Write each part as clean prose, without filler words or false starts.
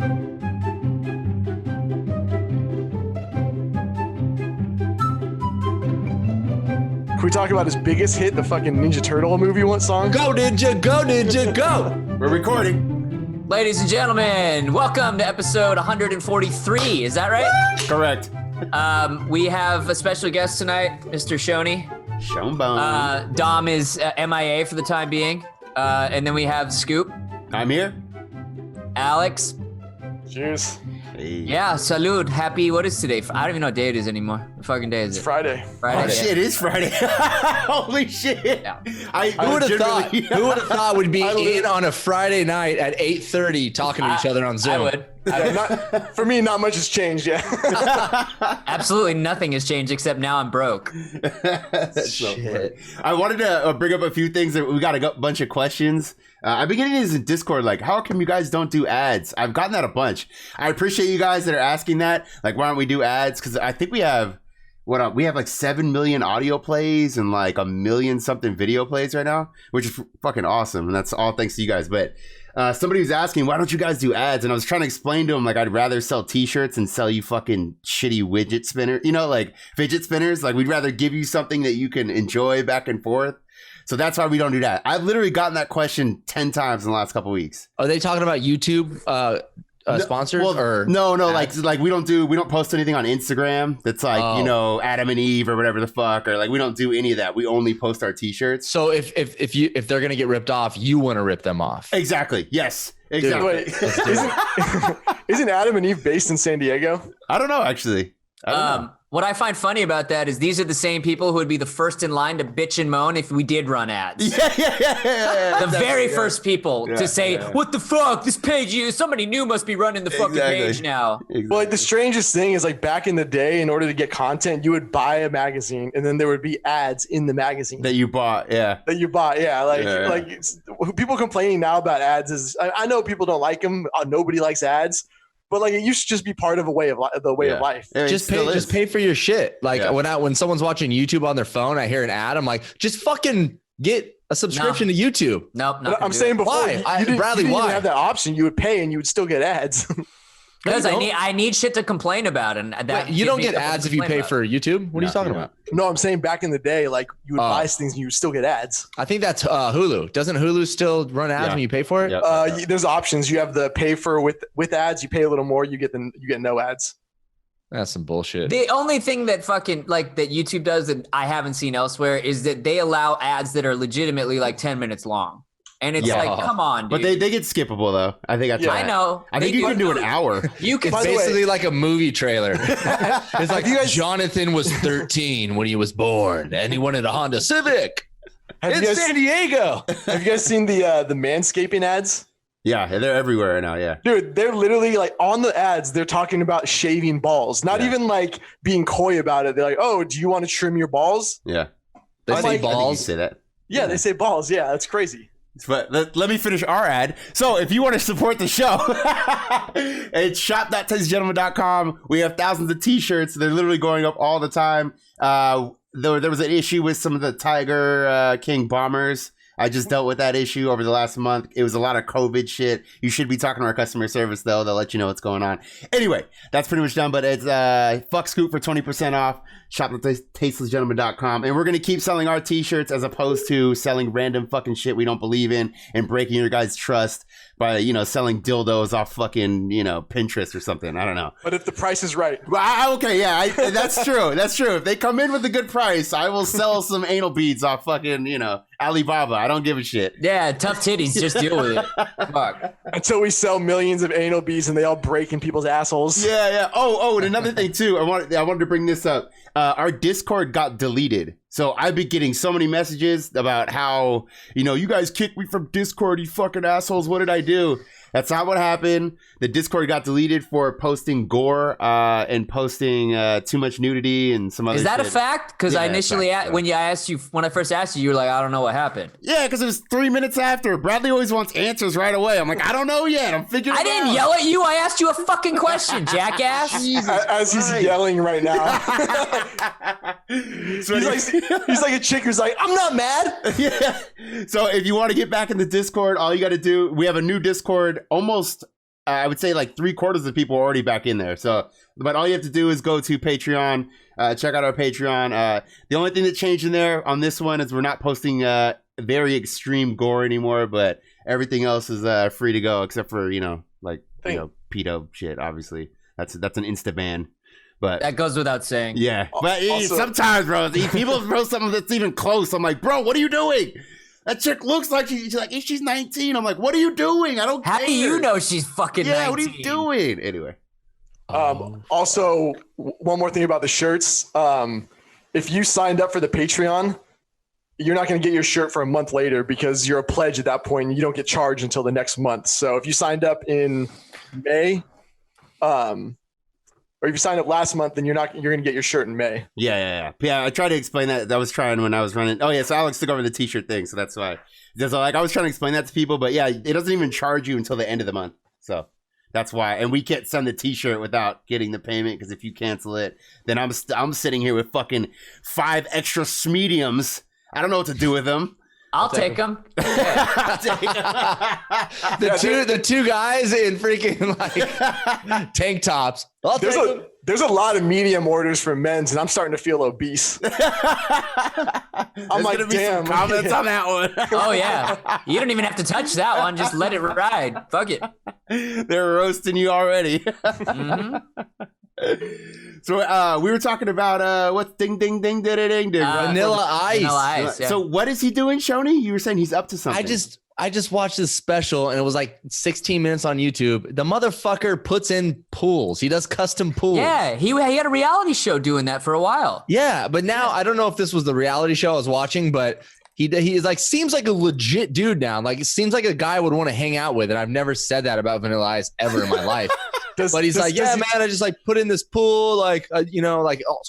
Can we talk about his biggest hit, the fucking Ninja Turtle movie song? Go Ninja, go Ninja, go! We're recording. Ladies and gentlemen, welcome to episode 143. Is that right? Correct. We have a special guest tonight, Mr. Schoeny. Shonebone. Dom is MIA for the time being. And then we have Scoop. I'm here. Alex. Cheers. Hey. Yeah, salud. Happy, what is today? I don't even know what day it is anymore. What fucking day is It's it? Friday. Friday. Oh shit, it is Friday. Holy shit. Yeah. Who would have thought? Who would have thought we'd be in on a Friday night at 8:30 talking to each other on Zoom? I would. For me, not much has changed yet. Absolutely nothing has changed except now I'm broke. That's so Shit. funny. I wanted to bring up a few things. We got a bunch of questions. I've been getting this in Discord, like, how come you guys don't do ads? I've gotten that a bunch. I appreciate you guys that are asking that. Like, why don't we do ads? Because I think we have, we have like 7 million audio plays and like 1 million something video plays right now, which is fucking awesome. And that's all thanks to you guys. But somebody was asking, why don't you guys do ads? And I was trying to explain to them, like, I'd rather sell t-shirts and sell you fucking shitty widget spinner, like fidget spinners. Like, we'd rather give you something that you can enjoy back and forth. So that's why we don't do that. I've literally gotten that question 10 times in the last couple of weeks. Are they talking about YouTube sponsors? Well, or no, like we don't post anything on Instagram that's like, Adam and Eve or whatever the fuck, or like we don't do any of that. We only post our t-shirts. So if they're gonna get ripped off, you want to rip them off. Exactly. Yes. Exactly. Dude, wait, isn't Adam and Eve based in San Diego? I don't know, actually. I don't know. What I find funny about that is these are the same people who would be the first in line to bitch and moan if we did run ads. Yeah. The very first people to say, what the fuck, this page, somebody new must be running the fucking page now. Exactly. Well, like the strangest thing is, like, back in the day, in order to get content, you would buy a magazine and then there would be ads in the magazine That you bought, yeah. Like people complaining now about ads is, I know people don't like them. Nobody likes ads. But like, it used to just be part of the way of life. Yeah, Just pay for your shit. Like when someone's watching YouTube on their phone, I hear an ad. I'm like, just fucking get a subscription to YouTube. Nope. I'm saying before, why? you didn't Bradley, even why? have that option. You would pay and you would still get ads. Because I need shit to complain about, and that Wait, you don't get ads if you pay for YouTube. What are you talking about? No, I'm saying back in the day, like, you would buy things and you would still get ads. I think that's Hulu. Doesn't Hulu still run ads when you pay for it? Yep. There's options. You have the pay for with ads. You pay a little more. You get no ads. That's some bullshit. The only thing that fucking that YouTube does that I haven't seen elsewhere is that they allow ads that are legitimately like 10 minutes long. And it's like, come on, dude. But they get skippable, though. I think that's I know. I think you can do an hour. You can It's basically like a movie trailer. It's like, Jonathan was 13 when he was born, and he wanted a Honda Civic. It's San Diego. Have you guys seen the manscaping ads? Yeah, they're everywhere now, yeah. Dude, they're literally like on the ads, they're talking about shaving balls. Not even like being coy about it. They're like, oh, do you want to trim your balls? Yeah. They say I think you balls. say that. Yeah, they say balls. Yeah, that's crazy. But let me finish our ad. So if you want to support the show, it's shop.tastygentleman.com. We have thousands of t-shirts. They're literally going up all the time. There was an issue with some of the Tiger King bombers. I just dealt with that issue over the last month. It was a lot of COVID shit. You should be talking to our customer service, though. They'll let you know what's going on. Anyway, that's pretty much done. But it's fuck Scoop for 20% off. Shop.tastelessgentleman.com. And we're going to keep selling our t-shirts as opposed to selling random fucking shit we don't believe in and breaking your guys' trust by, selling dildos off fucking, Pinterest or something. I don't know. But if the price is right. Well, okay, yeah, that's true. That's true. If they come in with a good price, I will sell some anal beads off fucking, Alibaba. I don't give a shit. Yeah, tough titties. Just deal with it. Fuck. Until we sell millions of anal beads and they all break in people's assholes. Yeah. Oh, and another thing too. I wanted to bring this up. Our Discord got deleted. So I've been getting so many messages about how, you guys kicked me from Discord, you fucking assholes. What did I do? That's not what happened. The Discord got deleted for posting gore and posting too much nudity and some other shit. Is that a fact? Because I initially, when I first asked you, you were like, I don't know what happened. Yeah, because it was 3 minutes after. Bradley always wants answers right away. I'm like, I don't know yet. I'm figuring it out. I didn't yell at you. I asked you a fucking question, jackass. As he's yelling right now. He's like a chick who's like, I'm not mad. Yeah. So if you want to get back in the Discord, all you got to do, we have a new Discord almost I would say like 3/4 of the people are already back in there. So, but all you have to do is go to Patreon, check out our Patreon. The only thing that changed in there on this one is we're not posting very extreme gore anymore, but everything else is free to go except for pedo shit. Obviously, that's an insta ban. But that goes without saying. Yeah, but also, sometimes, bro, people throw something that's even close. I'm like, bro, what are you doing? That chick looks like she's like, if she's 19, I'm like, what are you doing? I don't care. How do you know she's fucking 19? Yeah, what are you doing? Anyway. Also, one more thing about the shirts. If you signed up for the Patreon, you're not going to get your shirt for a month later because you're a pledge at that point and you don't get charged until the next month. So if you signed up in May, or if you signed up last month, then you're going to get your shirt in May. Yeah. I tried to explain that. I was trying when I was running. Oh yeah, so Alex took over the t-shirt thing, so that's why. So like I was trying to explain that to people, but yeah, it doesn't even charge you until the end of the month. So that's why. And we can't send the t-shirt without getting the payment because if you cancel it, then I'm sitting here with fucking 5 extra mediums. I don't know what to do with them. I'll take them. The two guys in freaking like tank tops. There's a lot of medium orders for men's, and I'm starting to feel obese. I'm like, damn. Comments on that one. Oh yeah, you don't even have to touch that one. Just let it ride. Fuck it. They're roasting you already. Mm-hmm. So we were talking about what Vanilla Ice. Vanilla Ice. Yeah. So what is he doing, Schoeny? You were saying he's up to something. I just watched this special and it was like 16 minutes on YouTube. The motherfucker puts in pools. He does custom pools. Yeah, he had a reality show doing that for a while. Yeah, but now I don't know if this was the reality show I was watching, but he is like seems like a legit dude now. Like it seems like a guy I would want to hang out with, and I've never said that about Vanilla Ice ever in my life. But he's like, man, I just like put in this pool, like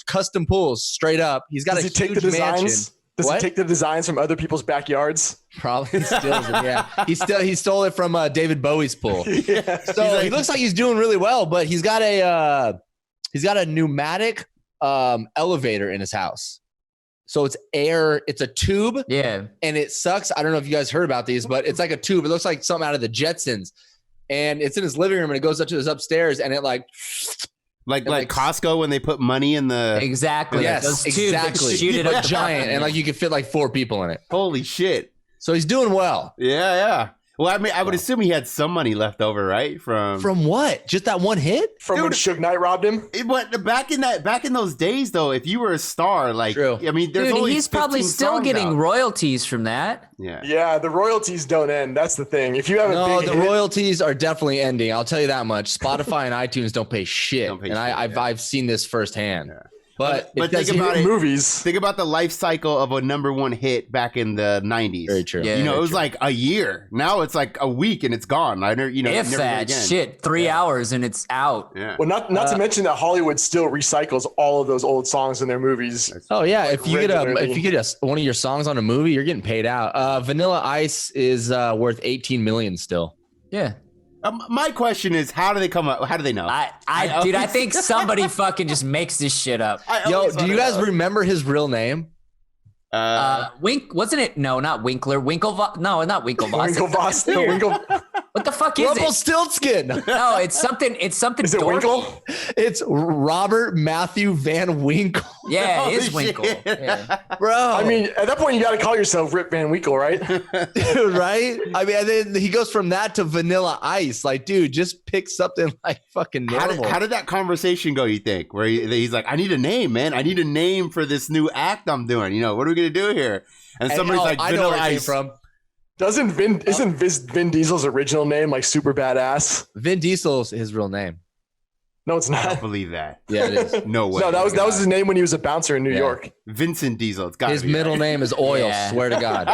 custom pools, straight up. He's got a huge mansion. Does he take the designs from other people's backyards? Probably steals it. Yeah, he stole it from David Bowie's pool. Yeah. So he looks like he's doing really well, but he's got a pneumatic elevator in his house. So it's air. It's a tube. Yeah, and it sucks. I don't know if you guys heard about these, but it's like a tube. It looks like something out of the Jetsons. And it's in his living room, and it goes up to his upstairs, and it like Costco when they put money in the exactly. Yes, those exactly. Shoot it up giant, and like you could fit like 4 people in it. Holy shit! So he's doing well. Yeah. Well, I mean, I would assume he had some money left over, right? From what? Just that one hit? When Suge Knight robbed him? But back in those days, though, if you were a star, like, true. I mean, there's only he's probably still getting royalties from that. Yeah, the royalties don't end. That's the thing. If you have the royalties are definitely ending. I'll tell you that much. Spotify and iTunes don't pay shit, I've seen this firsthand. Yeah. But think about it. Movies. Think about the life cycle of a #1 hit back in the 90s. Very true. Yeah, it was like a year. Now it's like a week and it's gone. If that shit, 3 hours and it's out. Yeah. Well, not to mention that Hollywood still recycles all of those old songs in their movies. Oh yeah, if you get one of your songs on a movie, you're getting paid out. Vanilla Ice is worth 18 million still. Yeah. My question is, how do they come up? How do they know? I think somebody fucking just makes this shit up. Yo, do you guys remember his real name? Wasn't it? No, not Winkler. Winklevoss. No, not Winklevoss. Winklevoss. What the fuck is Rumpelstiltskin. No, it's something. It's something. Is it Winkle? It's Robert Matthew Van Winkle. Yeah, it is Winkle. Yeah. Bro. I mean, at that point, you got to call yourself Rip Van Winkle, right? Dude, right? I mean, and then he goes from that to Vanilla Ice. Like, dude, just pick something like fucking normal. How did that conversation go, you think? Where he's like, I need a name, man. I need a name for this new act I'm doing. What are we going to do here? And somebody's like, I know where it came from. Isn't Vin Diesel's original name like super badass? Vin Diesel's his real name. No, it's not. I don't believe that. Yeah, it is. No way. No, that was his name when he was a bouncer in New York. Vincent Diesel. It's got his middle name is Oil. Yeah. Swear to God.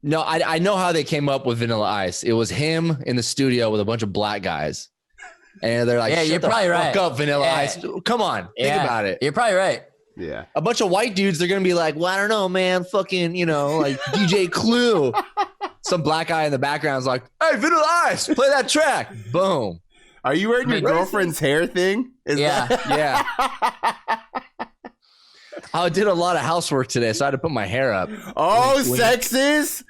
No, I know how they came up with Vanilla Ice. It was him in the studio with a bunch of black guys, and they're like, you're probably right. Fuck up, Vanilla Ice. Come on, think about it. You're probably right. Yeah. A bunch of white dudes, they're going to be like, well, I don't know, man. Fucking, like DJ Clue. Some black guy in the background is like, hey, Vanilla Ice, play that track. Boom. Are you wearing your girlfriend's hair thing? Yeah. I did a lot of housework today, so I had to put my hair up. Oh, sexist.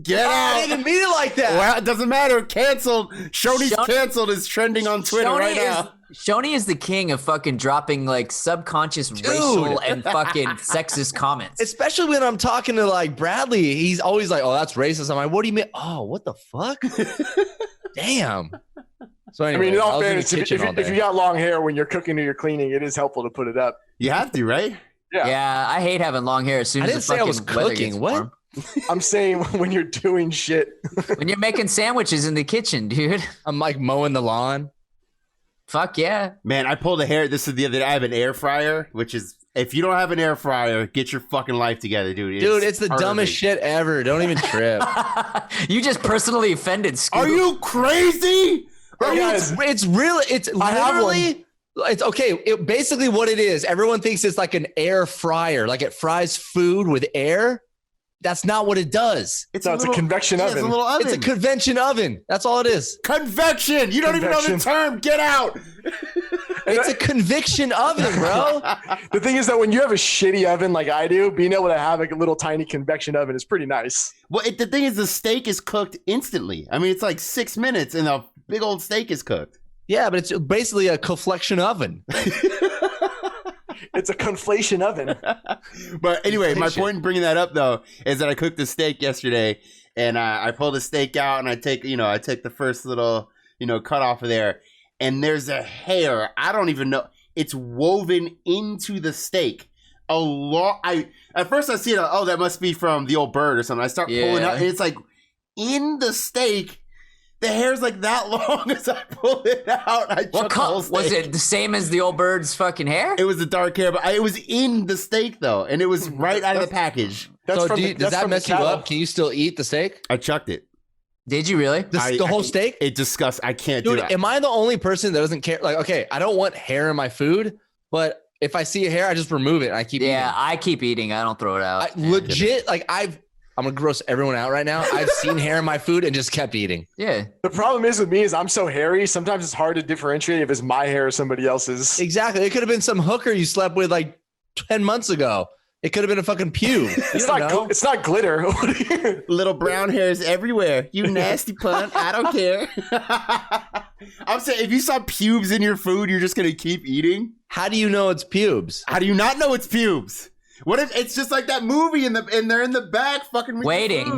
Get out. I didn't mean it like that. Well, it doesn't matter. Canceled. Shoney's canceled is trending on Twitter right now. Shoney is the king of fucking dropping like subconscious racial and fucking sexist comments. Especially when I'm talking to like Bradley, he's always like, "Oh, that's racist." I'm like, "What do you mean?" Oh, what the fuck? Damn. So anyway, I mean, in all fairness, if you got long hair when you're cooking or you're cleaning, it is helpful to put it up. You have to, right? Yeah, I hate having long hair as soon as I didn't say I was cooking. What? I'm saying when you're doing shit. When you're making sandwiches in the kitchen, dude. I'm like mowing the lawn. Fuck yeah. Man, I pulled a hair. This is the other day. I have an air fryer, which is, if you don't have an air fryer, get your fucking life together, dude. It's the dumbest shit ever. Don't even trip. You just personally offended Scoop. Are you crazy? It's literally, it's okay. Basically what it is, everyone thinks it's like an air fryer, like it fries food with air. That's not what it does. It's a convection oven. It's a little oven. It's a convection oven. That's all it is. Convection. You don't even know the term. Get out. It's a convection oven, bro. The thing is that when you have a shitty oven like I do, being able to have like a little tiny convection oven is pretty nice. Well, the thing is, the steak is cooked instantly. I mean, it's like 6 minutes and a big old steak is cooked. Yeah, but it's basically a conflection oven. It's a conflation oven. But anyway, my point in bringing that up, though, is that I cooked a steak yesterday, and I pulled the steak out, and I take the first little, cut off of there, and there's a hair. I don't even know. It's woven into the steak. At first I see it. Oh, that must be from the old bird or something. I start pulling out, and it's like in the steak. The hair's like that long as I pull it out. What color? Was it the same as the old bird's fucking hair? It was the dark hair, but it was in the steak though, and it was right out of the package. Does that mess you up? Can you still eat the steak? I chucked it. Did you really? The whole steak? It disgusts. I can't do it. Am I the only person that doesn't care? Like, okay, I don't want hair in my food, but if I see a hair, I just remove it. And I keep eating. Yeah, I keep eating. I don't throw it out. I'm gonna gross everyone out right now. I've seen hair in my food and just kept eating. Yeah. The problem is with me is I'm so hairy. Sometimes it's hard to differentiate if it's my hair or somebody else's. Exactly. It could have been some hooker you slept with like 10 months ago. It could have been a fucking pube. It's not glitter. Little brown hairs everywhere. You nasty punt. I don't care. I'm saying if you saw pubes in your food, you're just gonna keep eating. How do you know it's pubes? How do you not know it's pubes? What if it's just like that movie and they're in the back fucking waiting.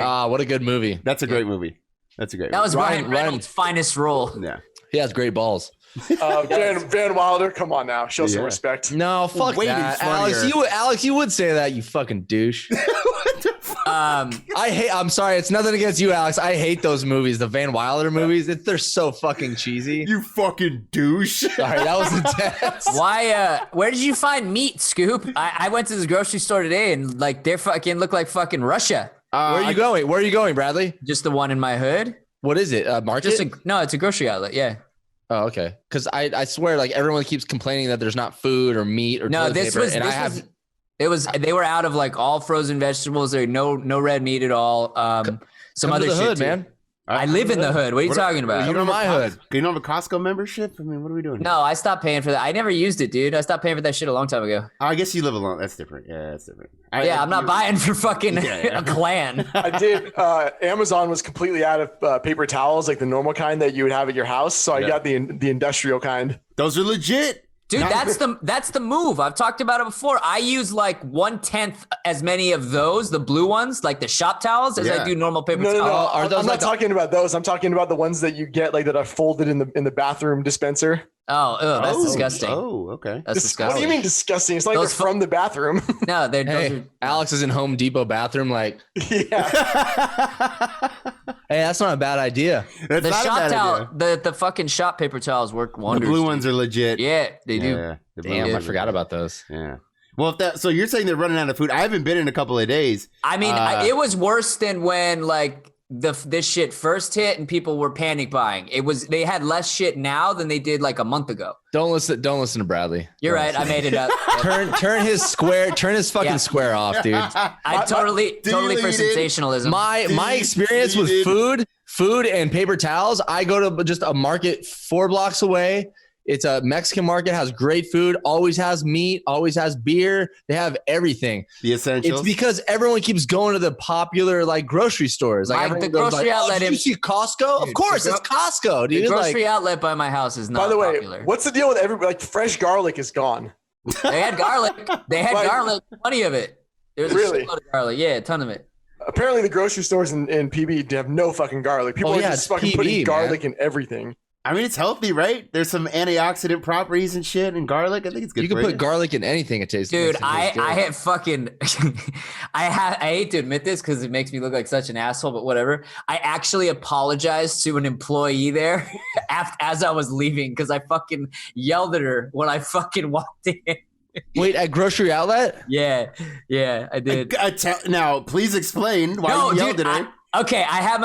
Ah, what a good movie. That's a great movie. That was Ryan Reynolds' finest role. Yeah. He has great balls. Van Wilder, come on now. Show some respect. No, fuck that. Alex, you would say that, you fucking douche. What the fuck? I'm sorry. It's nothing against you, Alex. I hate those movies. The Van Wilder movies. They're so fucking cheesy. You fucking douche. Sorry, that was intense. Why, where did you find meat, Scoop? I went to this grocery store today and like they're fucking look like fucking Russia. Where are you going? Where are you going, Bradley? Just the one in my hood. What is it? Market? No, it's a grocery outlet. Yeah. Oh, okay. Because I swear, like everyone keeps complaining that there's not food or meat or toilet paper, they were out of like all frozen vegetables. There no red meat at all. Some other shit, hood, man. I live in the hood. What are you talking about? You know my hood. You don't have a Costco membership? I mean, what are we doing? No, I stopped paying for that. I never used it, dude. I stopped paying for that shit a long time ago. I guess you live alone. That's different. Yeah, that's different. I'm not buying for fucking a clan. I did. Amazon was completely out of paper towels, like the normal kind that you would have at your house. So I got the industrial kind. Those are legit. Dude, that's the move. I've talked about it before. I use like 1/10 as many of those, the blue ones, like the shop towels, as I do normal paper towels. No. I'm not talking about those. I'm talking about the ones that you get like that are folded in the bathroom dispenser. Oh, that's disgusting. Oh, okay. That's disgusting. What do you mean disgusting? It's like they're from the bathroom. No, Alex is in Home Depot bathroom, like. Yeah. Hey, that's not a bad idea. The shop towel, the fucking shop paper towels work wonders. The blue ones are legit. Yeah, they do. Yeah, damn, I forgot about those. Yeah. Well, so you're saying they're running out of food. I haven't been in a couple of days. I mean, it was worse than when like this shit first hit and people were panic buying. They had less shit now than they did like a month ago. Don't listen to Bradley. You're right. I made it up. Turn his fucking square off, dude. I totally for sensationalism. My experience with food and paper towels, I go to just a market 4 blocks away It's a Mexican market, has great food, always has meat, always has beer. They have everything. The essentials. It's because everyone keeps going to the popular like grocery stores. Like the grocery outlet. Did you see Costco? Of course, it's Costco, dude. The grocery outlet by my house is not popular. By the way, what's the deal with everybody? Like fresh garlic is gone. They had garlic. They had garlic. Plenty of it. There's a shitload of garlic. Yeah, a ton of it. Apparently, the grocery stores in PB have no fucking garlic. People are just fucking putting garlic in everything. I mean, it's healthy, right? There's some antioxidant properties and shit in garlic. I think it's good. You can put garlic in anything. It tastes. Dude, I had fucking. I hate to admit this because it makes me look like such an asshole, but whatever. I actually apologized to an employee there as I was leaving because I fucking yelled at her when I fucking walked in. Wait, at grocery outlet? Yeah, I did. Now, please explain why you yelled at her. Okay, I have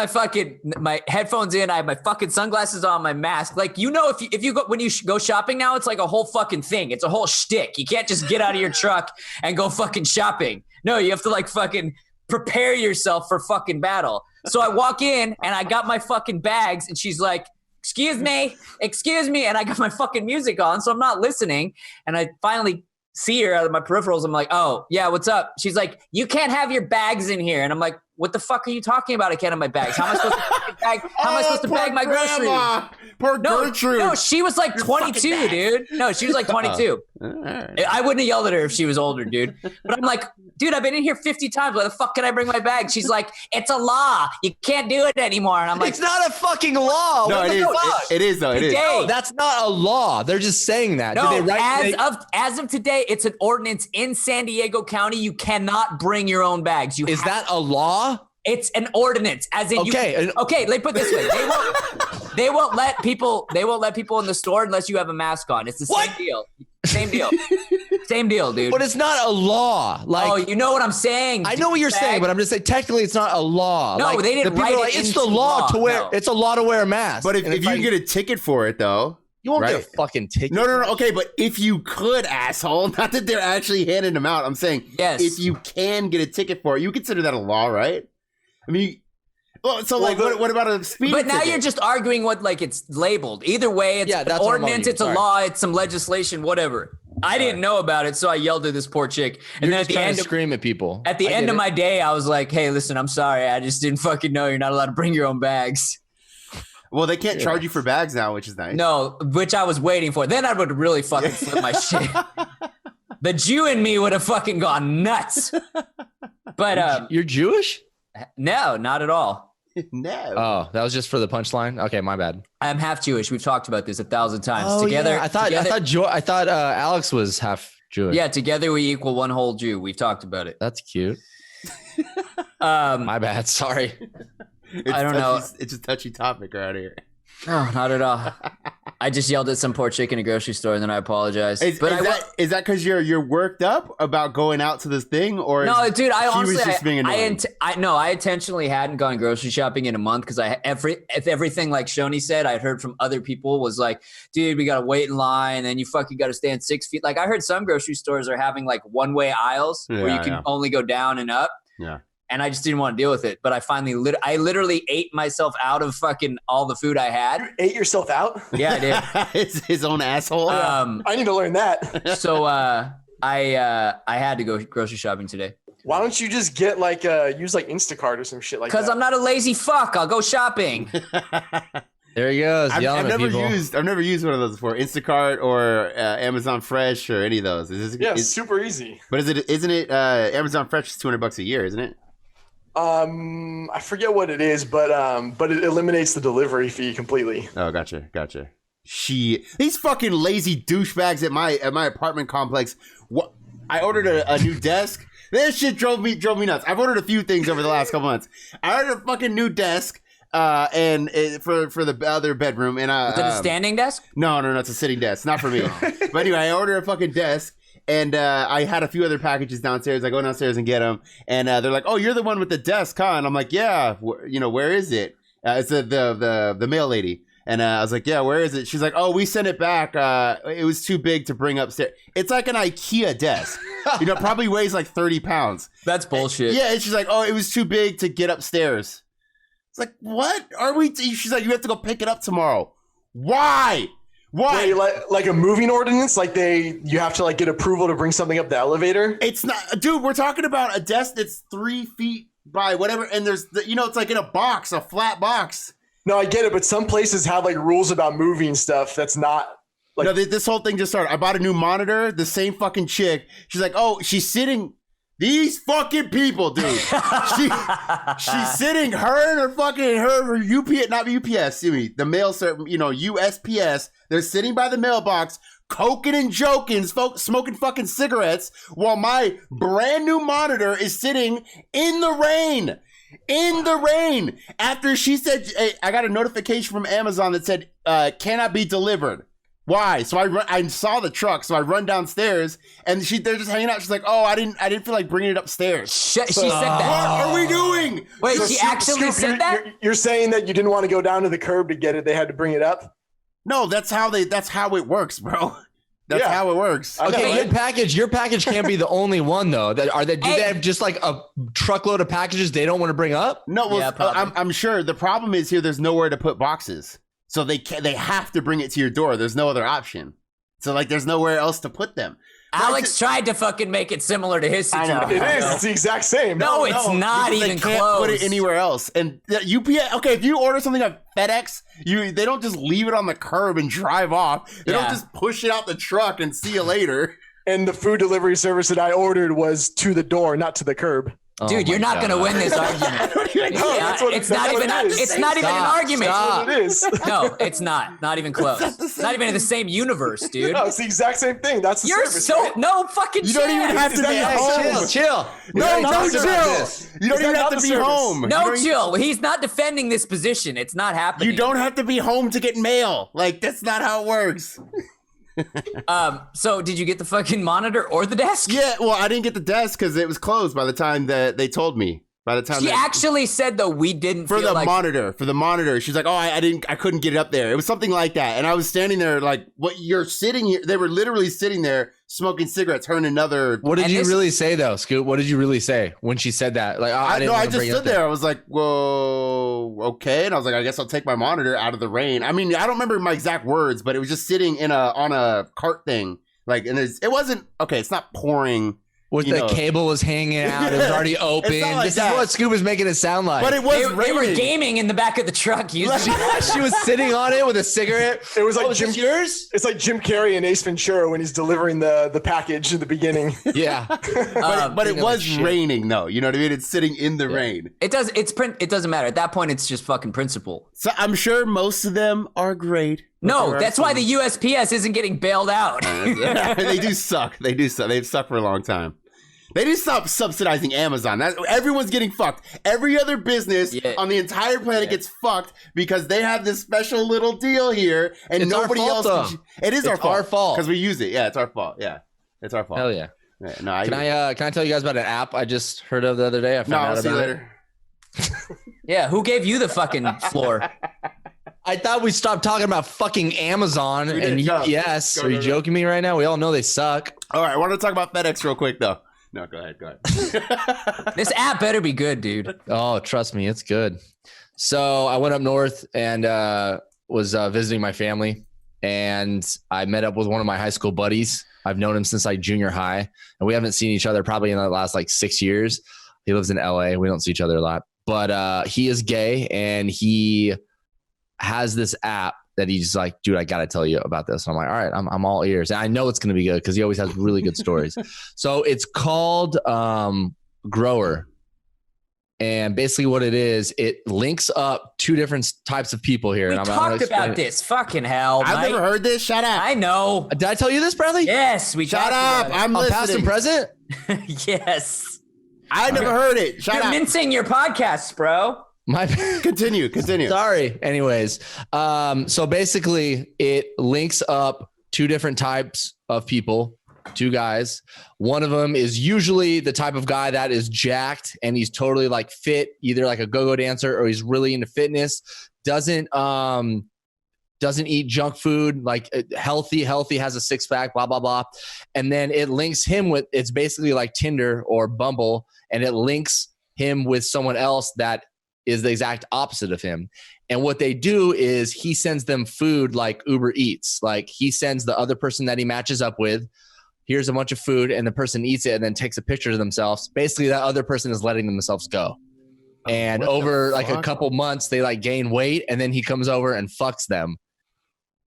my headphones in. I have my fucking sunglasses on, my mask. Like, you know, if you go when you go shopping now, it's like a whole fucking thing. It's a whole shtick. You can't just get out of your truck and go fucking shopping. No, you have to like fucking prepare yourself for fucking battle. So I walk in and I got my fucking bags, and she's like, excuse me. And I got my fucking music on, so I'm not listening. And I finally see her out of my peripherals. I'm like, oh, yeah, what's up? She's like, you can't have your bags in here. And I'm like, what the fuck are you talking about? I can't have my bags. How am I supposed to bag my groceries? Poor Gertrude. No, she was like 22, dude. No, she was like 22. Right. I wouldn't have yelled at her if she was older, dude. But I'm like, dude, I've been in here 50 times. Why the fuck can I bring my bag? She's like, it's a law. You can't do it anymore. And I'm like, it's not a fucking law. No, it is. It is though. It is. No, that's not a law. They're just saying that. No, as of today, it's an ordinance in San Diego County. You cannot bring your own bags. Is that a law? It's an ordinance, as in okay. Let me put it this way: they won't let people in the store unless you have a mask on. It's the same deal, dude. But it's not a law. Like, oh, you know what I'm saying? I know what you're saying, but I'm just saying technically it's not a law. No, like, they didn't write it. It's the law to wear. No. It's a law to wear a mask. But if you can get a ticket for it, though. You won't get a fucking ticket. No. Okay, but if you could, asshole, not that they're actually handing them out. I'm saying, yes, if you can get a ticket for it, you consider that a law, right? I mean, what about a speeding But now ticket? you're just arguing what like it's labeled. Either way, it's an ordinance, it's a law, it's some legislation, whatever. I didn't know about it, so I yelled at this poor chick. And then at the end, scream at people. At the end of my day, I was like, "Hey, listen, I'm sorry. I just didn't fucking know you're not allowed to bring your own bags." Well, they can't charge you for bags now, which is nice. No, which I was waiting for. Then I would really fucking flip my shit. The Jew in me would have fucking gone nuts. But you're Jewish? No, not at all. No. Oh, that was just for the punchline. Okay, my bad. I'm half Jewish. We've talked about this 1,000 times. Oh, together, yeah. I thought Alex was half Jewish. Yeah, together we equal one whole Jew. We've talked about it. That's cute. My bad. Sorry. I don't know. It's a touchy topic around here. No, not at all. I just yelled at some poor chick in a grocery store, and then I apologized. Is that because you're worked up about going out to this thing, or no, dude? I honestly, was just being annoying? I intentionally hadn't gone grocery shopping in a month because everything like Schoeny said, I'd heard from other people was like, dude, we gotta wait in line, and you fucking gotta stand 6 feet. Like I heard some grocery stores are having like one-way aisles where you can only go down and up. Yeah. And I just didn't want to deal with it. But I literally ate myself out of fucking all the food I had. You ate yourself out? Yeah, I did. His own asshole. I need to learn that. So I had to go grocery shopping today. Why don't you just get use Instacart or some shit like that? Because I'm not a lazy fuck. I'll go shopping. There he goes. I've never used one of those before. Instacart or Amazon Fresh or any of those. It's super easy. But isn't it Amazon Fresh is $200 a year, isn't it? I forget what it is, but it eliminates the delivery fee completely. Oh, gotcha. These fucking lazy douchebags at my apartment complex. What? I ordered a new desk. This shit drove me nuts. I've ordered a few things over the last couple months. I ordered a fucking new desk. And for the other bedroom, and is it a standing desk? No, it's a sitting desk. Not for me. But anyway, I ordered a fucking desk, and I had a few other packages downstairs. I go downstairs and get them, and they're like, "Oh, you're the one with the desk, huh?" And I'm like, "Yeah, where is it?" It's the mail lady, and I was like, "Yeah, where is it?" She's like, "Oh, we sent it back. It was too big to bring upstairs. It's like an IKEA desk, probably weighs like 30 pounds." That's bullshit. Yeah, and she's like, "Oh, it was too big to get upstairs." It's like, what are we? She's like, you have to go pick it up tomorrow. Why? Why? Wait, like a moving ordinance? Like you have to like get approval to bring something up the elevator? It's not, dude. We're talking about a desk that's 3 feet by whatever, and there's it's like in a box, a flat box. No, I get it, but some places have like rules about moving stuff. That's not. Like, no, this whole thing just started. I bought a new monitor. The same fucking chick. She's like, oh, she's sitting. These fucking people, dude. She's sitting. Her and her UPS, not UPS. Excuse me. The mail service. USPS. They're sitting by the mailbox, coking and joking, smoking fucking cigarettes, while my brand new monitor is sitting in the rain. In the rain. After she said, hey, I got a notification from Amazon that said, cannot be delivered. Why? So I saw the truck, so I run downstairs, and they're just hanging out. She's like, "Oh, I didn't feel like bringing it upstairs." She said that. What are we doing? Wait, so she actually said that? You're saying that you didn't want to go down to the curb to get it; they had to bring it up. No, that's how it works, bro. That's how it works. Okay, your package can't be the only one though. Do they have just like a truckload of packages they don't want to bring up? No, well, yeah, I'm sure the problem is here. There's nowhere to put boxes. So they have to bring it to your door. There's no other option. So like, there's nowhere else to put them. Alex tried to fucking make it similar to his situation. It is. It's the exact same. No, it's not even close. Can't put it anywhere else. And UPS. Okay, if you order something on FedEx, they don't just leave it on the curb and drive off. They don't just push it out the truck and see you later. And the food delivery service that I ordered was to the door, not to the curb. Dude, you're not going to win this argument. It's not even an argument. Stop. It is. No, it's not. Not even close. It's not even in the same universe, dude. No, it's the exact same thing. That's the service. No fucking You don't even have to be home. Chill. No, chill. You don't even have to be home. No, chill. He's not defending this position. It's not happening. You don't have to be home to get mail. Like, that's not how it works. So did you get the fucking monitor or the desk? Yeah, well, I didn't get the desk because it was closed by the time that they told me. By the time she actually said though we didn't for the monitor. She's like, oh, I couldn't get it up there. It was something like that, and I was standing there like, what? You're sitting here. They were literally sitting there smoking cigarettes, her and another. What did you really say though, Scoot? What did you really say when she said that? Like, I just stood there. I was like, whoa, okay, and I was like, I guess I'll take my monitor out of the rain. I mean, I don't remember my exact words, but it was just sitting on a cart thing, like, and it wasn't okay. It's not pouring. The cable was hanging out. It was already open. Like this is what Scoop is making it sound like. But it was they were gaming in the back of the truck. She was sitting on it with a cigarette. It was like yours? It's like Jim Carrey and Ace Ventura when he's delivering the package in the beginning. Yeah. but it was raining though. You know what I mean? It's sitting in the rain. It doesn't matter. At that point, it's just fucking principle. So I'm sure most of them are great. No, that's why the USPS isn't getting bailed out. They do suck. They've sucked for a long time. They need to stop subsidizing Amazon. Everyone's getting fucked. Every other business on the entire planet gets fucked because they have this special little deal here, and it's nobody else. It is our fault because we use it. Yeah, it's our fault. Yeah, it's our fault. Hell yeah. No, can I tell you guys about an app I just heard of the other day? I found out about it. Yeah, who gave you the fucking floor? I thought we stopped talking about fucking Amazon and UPS. Are you joking me right now? We all know they suck. All right, I want to talk about FedEx real quick though. No, go ahead. This app better be good, dude. Oh, trust me, it's good. So I went up north and was visiting my family, and I met up with one of my high school buddies. I've known him since like junior high, and we haven't seen each other probably in the last like 6 years. He lives in LA. We don't see each other a lot, but he is gay, and he has this app that he's like, dude, I got to tell you about this. And I'm like, all right, I'm all ears. And I know it's going to be good because he always has really good stories. So it's called Grower. And basically what it is, it links up two different types of people here. We talked about this. Fucking hell, I've never heard this. Shut up. I know. Did I tell you this, Bradley? Yes, we Shut up. I'm listening. Past and present? Yes. I never heard it. Shut up. You're mincing your podcasts, bro. Continue. Sorry. Anyways, so basically it links up two different types of people, two guys. One of them is usually the type of guy that is jacked and he's totally like fit, either like a go-go dancer or he's really into fitness, doesn't eat junk food, like healthy, has a six-pack, blah, blah, blah. And then it links him with, it's basically like Tinder or Bumble, and it links him with someone else that is the exact opposite of him. And what they do is he sends them food like Uber Eats. Like he sends the other person that he matches up with, here's a bunch of food, and the person eats it and then takes a picture of themselves. Basically, that other person is letting themselves go. And over like a couple months, they like gain weight, and then he comes over and fucks them.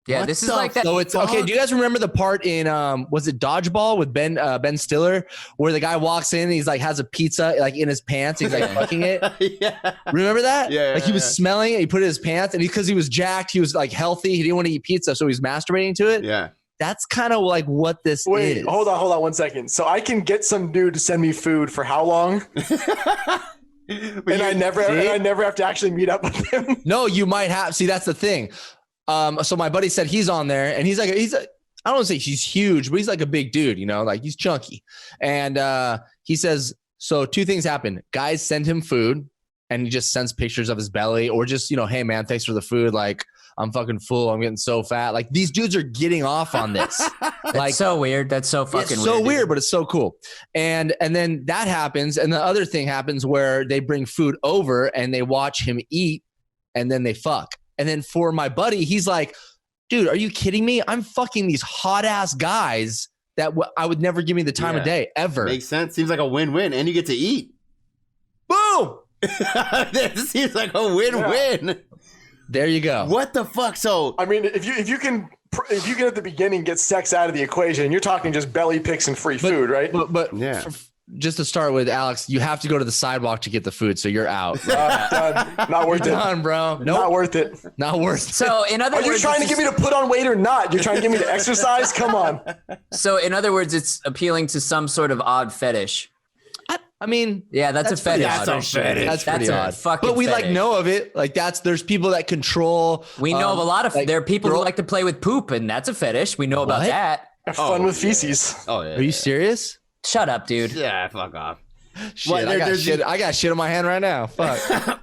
Yeah, this is like that. So it's okay. Do you guys remember the part in was it Dodgeball with Ben Stiller where the guy walks in and he's like has a pizza like in his pants, he's like fucking it? Yeah. Remember that? Yeah. Like he was smelling it, he put it in his pants, and because he was jacked, he was like healthy, he didn't want to eat pizza, so he was masturbating to it. Yeah. That's kind of like what this is. Wait, hold on 1 second. So I can get some dude to send me food for how long? I never have to actually meet up with him. No, you might have. See, that's the thing. So my buddy said he's on there, and I don't want to say he's huge, but he's like a big dude, you know, like he's chunky. And he says, so 2 things happen. Guys send him food, and he just sends pictures of his belly, or just, you know, hey man, thanks for the food. Like, I'm fucking full. I'm getting so fat. Like these dudes are getting off on this. Like so weird. That's so fucking it's so weird. weird, but it's so cool. And then that happens. And the other thing happens where they bring food over and they watch him eat, and then they fuck. And then for my buddy, he's like, dude, are you kidding me? I'm fucking these hot ass guys that I would never give me the time of day ever. Makes sense. Seems like a win-win, and you get to eat. Boom. This seems like a win-win. Yeah. There you go. What the fuck? So I mean, if you can at the beginning get sex out of the equation, you're talking just belly pics and free food, right? But yeah. Just to start with, Alex, you have to go to the sidewalk to get the food, so you're out. Not worth it. Done, bro. Nope. Not worth it. Not worth it. So in other words, are you trying to get me to put on weight or not? You're trying to get me to exercise? Come on. So in other words, it's appealing to some sort of odd fetish. I mean, yeah, that's a fetish. That's a fetish. That's pretty odd. But we fetish. like know of it. Like there's people that control. We know of a lot of. Like, there are people who like to play with poop, and that's a fetish. We know about that. Have fun with feces. Oh yeah. Are you serious? Shut up, dude. Yeah, fuck off. Shit, I got shit on my hand right now. Fuck.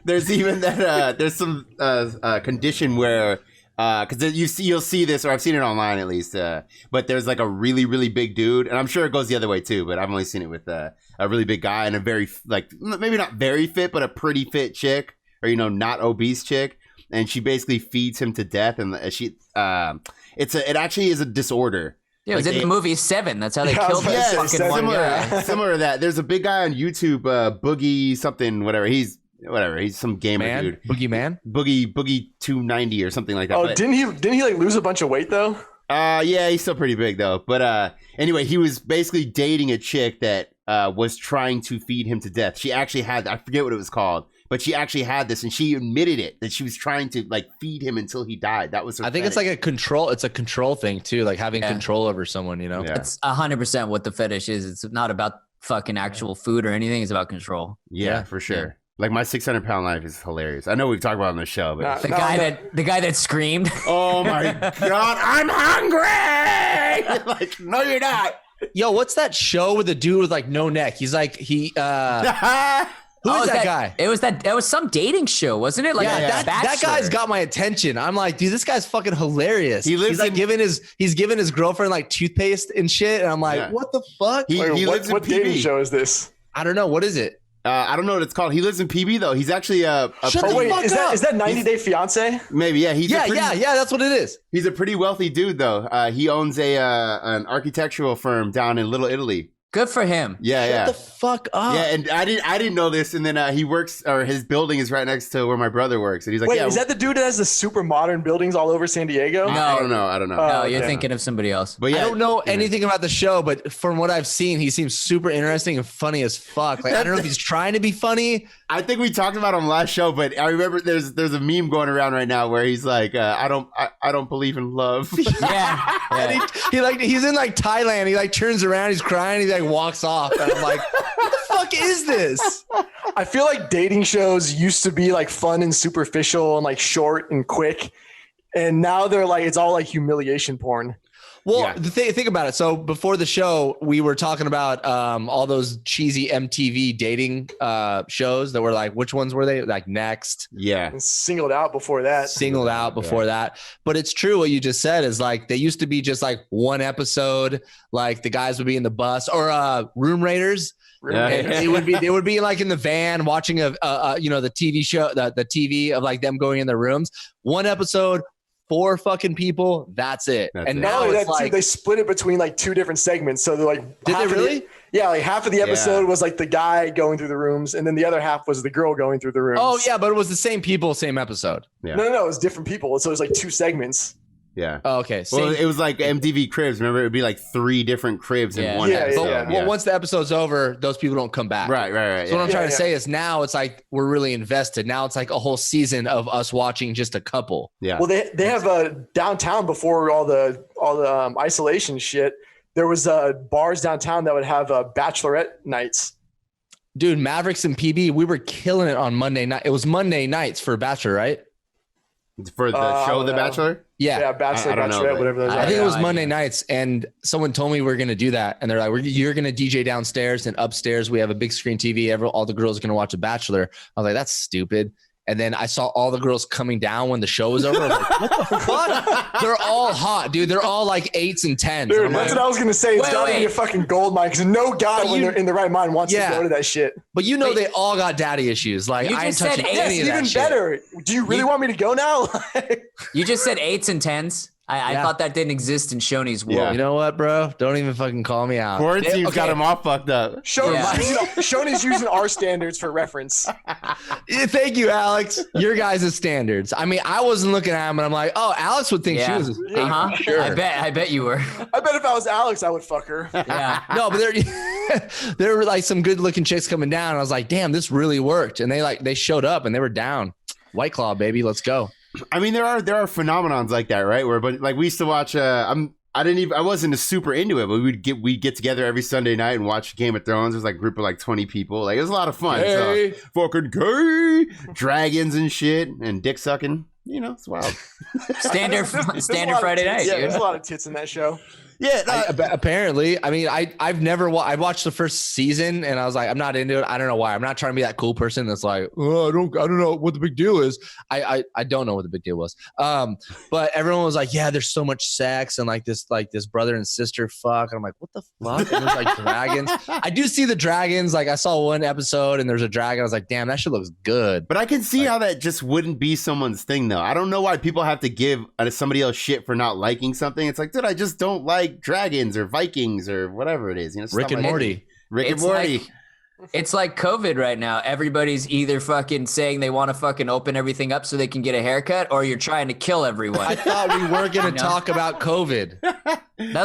There's even that. There's some condition where. Because you'll see this, or I've seen it online at least. But there's like a really, really big dude, and I'm sure it goes the other way too. But I've only seen it with a really big guy and a very like maybe not very fit, but a pretty fit chick, or not obese chick, and she basically feeds him to death. And it actually is a disorder. Yeah, it was in the movie Seven. That's how they killed this fucking one guy. Similar to that. There's a big guy on YouTube, Boogie something, whatever. He's some gamer dude. Boogie Man? Boogie 290 or something like that. Oh, but, didn't he like lose a bunch of weight though? Yeah, he's still pretty big though. But anyway, he was basically dating a chick that was trying to feed him to death. She actually had, I forget what it was called, but she actually had this, and she admitted it, that she was trying to like feed him until he died. That was her think fetish. it's like it's a control thing too, like having control over someone, Yeah. It's 100% what the fetish is. It's not about fucking actual food or anything. It's about control. Yeah, for sure. Yeah. Like my 600-pound life is hilarious. I know we've talked about it on the show, but the guy that screamed. Oh my god, I'm hungry! Like, no, you're not. Yo, what's that show with the dude with like no neck? He's like who is that guy? It was some dating show, wasn't it? Like that guy's got my attention. I'm like, dude, this guy's fucking hilarious. He's giving his girlfriend like toothpaste and shit, and I'm like, what the fuck? What dating show is this? I don't know. What is it? I don't know what it's called. He lives in PB though. He's actually is that 90 Day Fiance? Maybe, yeah. That's what it is. He's a pretty wealthy dude though. He owns an architectural firm down in Little Italy. Good for him. Yeah, Shut the fuck up. Yeah, and I didn't know this, and then he works, or his building is right next to where my brother works, and he's like, wait, is that the dude that has the super modern buildings all over San Diego? No, I don't know. No, you're thinking of somebody else. But yeah, I don't know anything about the show, but from what I've seen, he seems super interesting and funny as fuck. Like I don't know if he's trying to be funny. I think we talked about him last show, but I remember there's a meme going around right now where he's like, I don't believe in love. Yeah. He's in like Thailand. He like turns around, he's crying, he like walks off. And I'm like, what the fuck is this? I feel like dating shows used to be like fun and superficial and like short and quick. And now they're like, it's all like humiliation porn. Well, think about it. So before the show, we were talking about all those cheesy MTV dating shows that were like, which ones were they? Like Next. Yeah. And Singled Out before that. That. But it's true what you just said is like, they used to be just like one episode, like the guys would be in the bus or Room Raiders. They would be like in the van watching the TV show, the TV of like them going in their rooms. One episode, 4 fucking people. That's it. Now it's like they split it between like 2 different segments. So they're like, did they really? Like half of the episode was like the guy going through the rooms, and then the other half was the girl going through the rooms. Oh yeah, but it was the same people, same episode. Yeah. No, it was different people. So it was like 2 segments. Yeah. Oh, okay. Well, it was like MTV Cribs. Remember, it would be like 3 different cribs in one episode. Well, once the episode's over, those people don't come back. Right. So what I'm trying to say is now it's like we're really invested. Now it's like a whole season of us watching just a couple. Yeah. Well, they have downtown before all the isolation shit. There was bars downtown that would have bachelorette nights. Dude, Mavericks and PB, we were killing it on Monday night. It was Monday nights for Bachelor, right? For the show The Bachelor? Yeah, Bachelor, Bachelorette, whatever those are. I think it was Monday nights, and someone told me we were going to do that. And they're like, you're going to DJ downstairs, and upstairs we have a big screen TV. All the girls are going to watch The Bachelor. I was like, that's stupid. And then I saw all the girls coming down when the show was over. I was like, what the fuck? They're all hot, dude. They're all like 8s and 10s. Dude, that's what I was going to say. It's got to be a fucking gold mine because no guy when they're in the right mind wants to go to that shit. But they all got daddy issues. Like, I ain't touching any of that shit. Even better. Do you really want me to go now? You just said 8s and 10s? I thought that didn't exist in Shoney's world. Yeah. You know what, bro? Don't even fucking call me out. Quarantine's got him all fucked up. Shoney's using our standards for reference. Thank you, Alex. Your guys' standards. I mean, I wasn't looking at him, and I'm like, oh, Alex would think she was a sure. I bet you were. I bet if I was Alex, I would fuck her. Yeah. No, but there were like some good looking chicks coming down. And I was like, damn, this really worked. And they showed up and they were down. White Claw, baby, let's go. I mean, there are phenomenons like that, right? But like we used to watch. I wasn't super into it, but we'd get together every Sunday night and watch Game of Thrones. It was like a group of like 20 people. Like it was a lot of fun. Hey. So, fucking gay dragons and shit and dick sucking. You know, it's wild. Standard Friday night. Yeah, dude. there's a lot of tits in that show. Yeah, apparently. I mean, I've never I watched the first season and I was like, I'm not into it. I don't know why. I'm not trying to be that cool person that's like, oh, I don't know what the big deal is. I don't know what the big deal was. But everyone was like, yeah, there's so much sex and like this brother and sister fuck. And I'm like, what the fuck? And there's like dragons. I do see the dragons. Like I saw one episode and there's a dragon. I was like, damn, that shit looks good. But I can see how that just wouldn't be someone's thing though. I don't know why people have to give somebody else shit for not liking something. It's like, dude, I just don't like dragons or Vikings or whatever it is, you know. Rick and Morty. It's like COVID right now. Everybody's either fucking saying they want to fucking open everything up so they can get a haircut, or you're trying to kill everyone. I thought we were going to talk about COVID.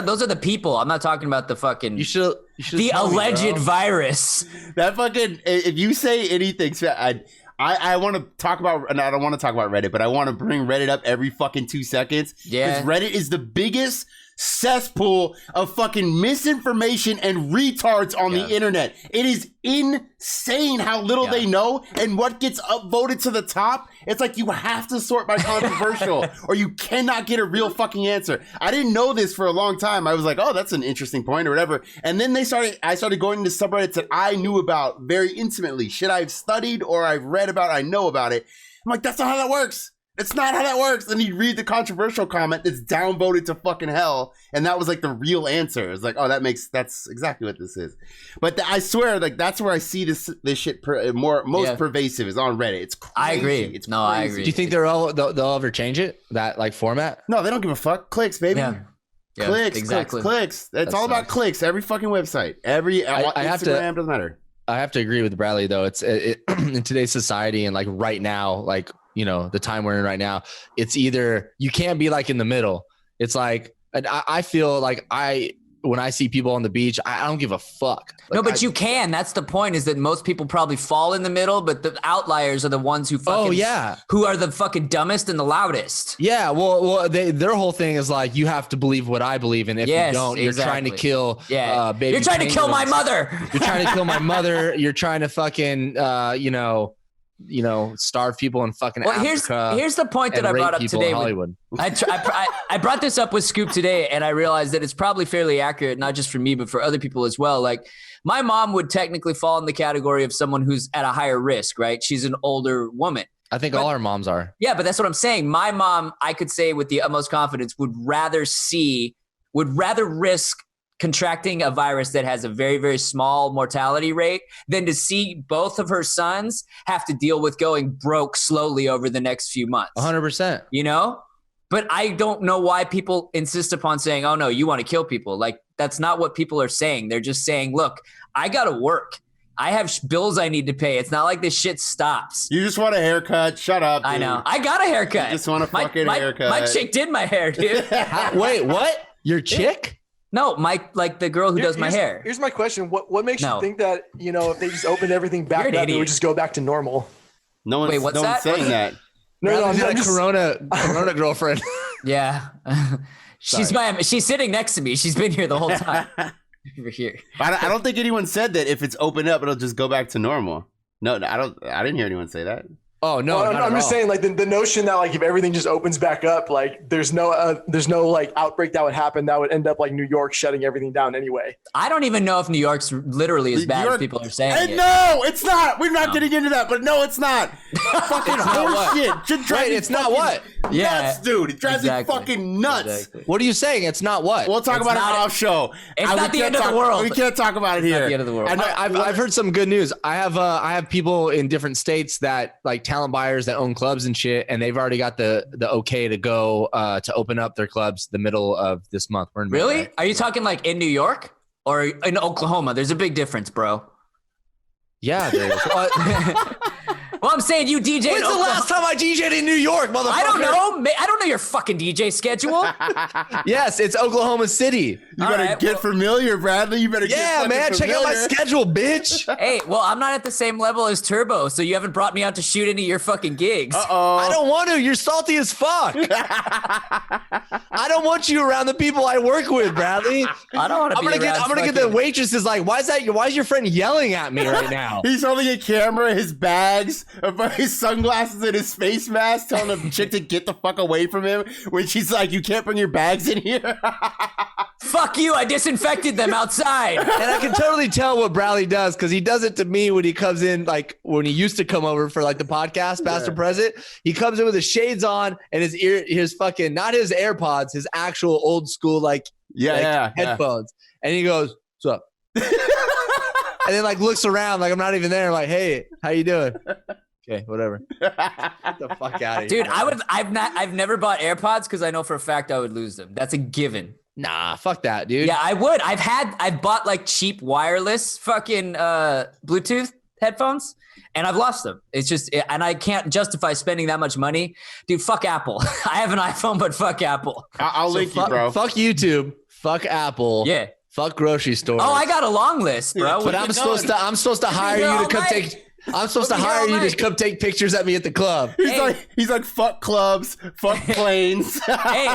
Those are the people. I'm not talking about the fucking. You should the alleged virus. That fucking. If you say anything, I want to talk about, and I don't want to talk about Reddit, but I want to bring Reddit up every fucking 2 seconds. Yeah. Because Reddit is the biggest cesspool of fucking misinformation and retards on the internet. It is insane how little they know and what gets upvoted to the top. It's like you have to sort by controversial or you cannot get a real fucking answer. I didn't know this for a long time. I was like, oh, that's an interesting point or whatever. And then I started going into subreddits that I knew about very intimately. Shit I've studied or I've read about, I know about it. I'm like, that's not how that works. It's not how that works. And you read the controversial comment that's downvoted to fucking hell. And that was like the real answer. It's like, oh, that's exactly what this is. But I swear, like, that's where I see this shit most pervasive is on Reddit. It's crazy. I agree. It's crazy. I agree. Do you think they'll ever change it? That like format? No, they don't give a fuck. Clicks, baby. Yeah. Clicks, exactly. clicks. It's all about clicks. Every fucking website. Instagram doesn't matter. I have to agree with Bradley though. It's in today's society and like right now, like, you know, the time we're in right now, it's either you can't be like in the middle. It's like, and I feel like when I see people on the beach, I don't give a fuck. Like, no, but you can. That's the point, is that most people probably fall in the middle, but the outliers are the ones who who are the fucking dumbest and the loudest. Yeah. Well, their whole thing is like, you have to believe what I believe. And if you don't, you're trying to kill baby. You're trying to kill my mother. You're trying to kill my mother. You're trying to fucking, starve people in fucking Africa. Here's the point that I brought up today. Hollywood. I brought this up with Scoop today, and I realized that it's probably fairly accurate, not just for me, but for other people as well. Like, my mom would technically fall in the category of someone who's at a higher risk, right? She's an older woman. I think all our moms are. Yeah, but that's what I'm saying. My mom, I could say with the utmost confidence, would rather risk contracting a virus that has a very, very small mortality rate than to see both of her sons have to deal with going broke slowly over the next few months. 100%. You know? But I don't know why people insist upon saying, oh, no, you want to kill people. Like, that's not what people are saying. They're just saying, look, I got to work. I have bills I need to pay. It's not like this shit stops. You just want a haircut. Shut up, dude. I know. I got a haircut. You just want a fucking haircut. My chick did my hair, dude. Wait, what? Your chick? No, like the girl who does my hair. Here's my question. What makes you think that, you know, if they just opened everything back up, it would just go back to normal? No one's saying that. No, I'm not Corona girlfriend. Yeah. She's sitting next to me. She's been here the whole time. Over here. I don't think anyone said that if it's opened up, it'll just go back to normal. No, I didn't hear anyone say that. Oh no, well, I'm just saying, like the notion that like if everything just opens back up, like there's no like outbreak that would happen that would end up like New York shutting everything down anyway. I don't even know if New York's literally as bad as people are saying. No, it's not. We're not getting into that, but no, it's not. Fucking horseshit. Right, it's not what? Nuts, dude. It drives me fucking nuts. Exactly. What are you saying? It's not what? We'll talk about it off show. It's not the end of the world. We can't talk about it here. Not the end of the world. I've heard some good news. I have people in different states that like talent buyers that own clubs and shit, and they've already got the okay to go to open up their clubs the middle of this month. We're in really? May. Are you talking like in New York or in Oklahoma? There's a big difference, bro. Yeah, there is. Well, I'm saying you DJ. When's the last time I DJ'd in New York, motherfucker? I don't know. I don't know your fucking DJ schedule. Yes, it's Oklahoma City. You better get familiar, Bradley. You better get man. familiar. Check out my schedule, bitch. Hey, well, I'm not at the same level as Turbo, so you haven't brought me out to shoot any of your fucking gigs. Uh-oh. I don't want to. You're salty as fuck. I don't want you around the people I work with, Bradley. I don't want to be around. I'm gonna get the waitresses like, why is your friend yelling at me right now? He's holding a camera, his bags, his sunglasses, and his face mask, telling the chick to get the fuck away from him when she's like, you can't bring your bags in here. Fuck you, I disinfected them outside. And I can totally tell what Bradley does because he does it to me when he comes in, like when he used to come over for like the podcast, past or present. He comes in with his shades on and his fucking, not his AirPods, his actual old school headphones. And he goes, "What's up?" And then like looks around like I'm not even there. Like, "Hey, how you doing?" Okay, whatever. Get the fuck out of here. Dude, I've never bought AirPods because I know for a fact I would lose them. That's a given. Nah, fuck that, dude. Yeah, I would. I've bought like cheap wireless fucking Bluetooth headphones and I've lost them. It's just, and I can't justify spending that much money. Dude, fuck Apple. I have an iPhone, but fuck Apple. I'll link you, bro. Fuck YouTube. Fuck Apple. Yeah. Fuck grocery stores. Oh, I got a long list, bro. But I'm supposed to hire you to come take. I'm supposed to hire you to come take pictures at me at the club. He's like, fuck clubs, fuck planes. Hey,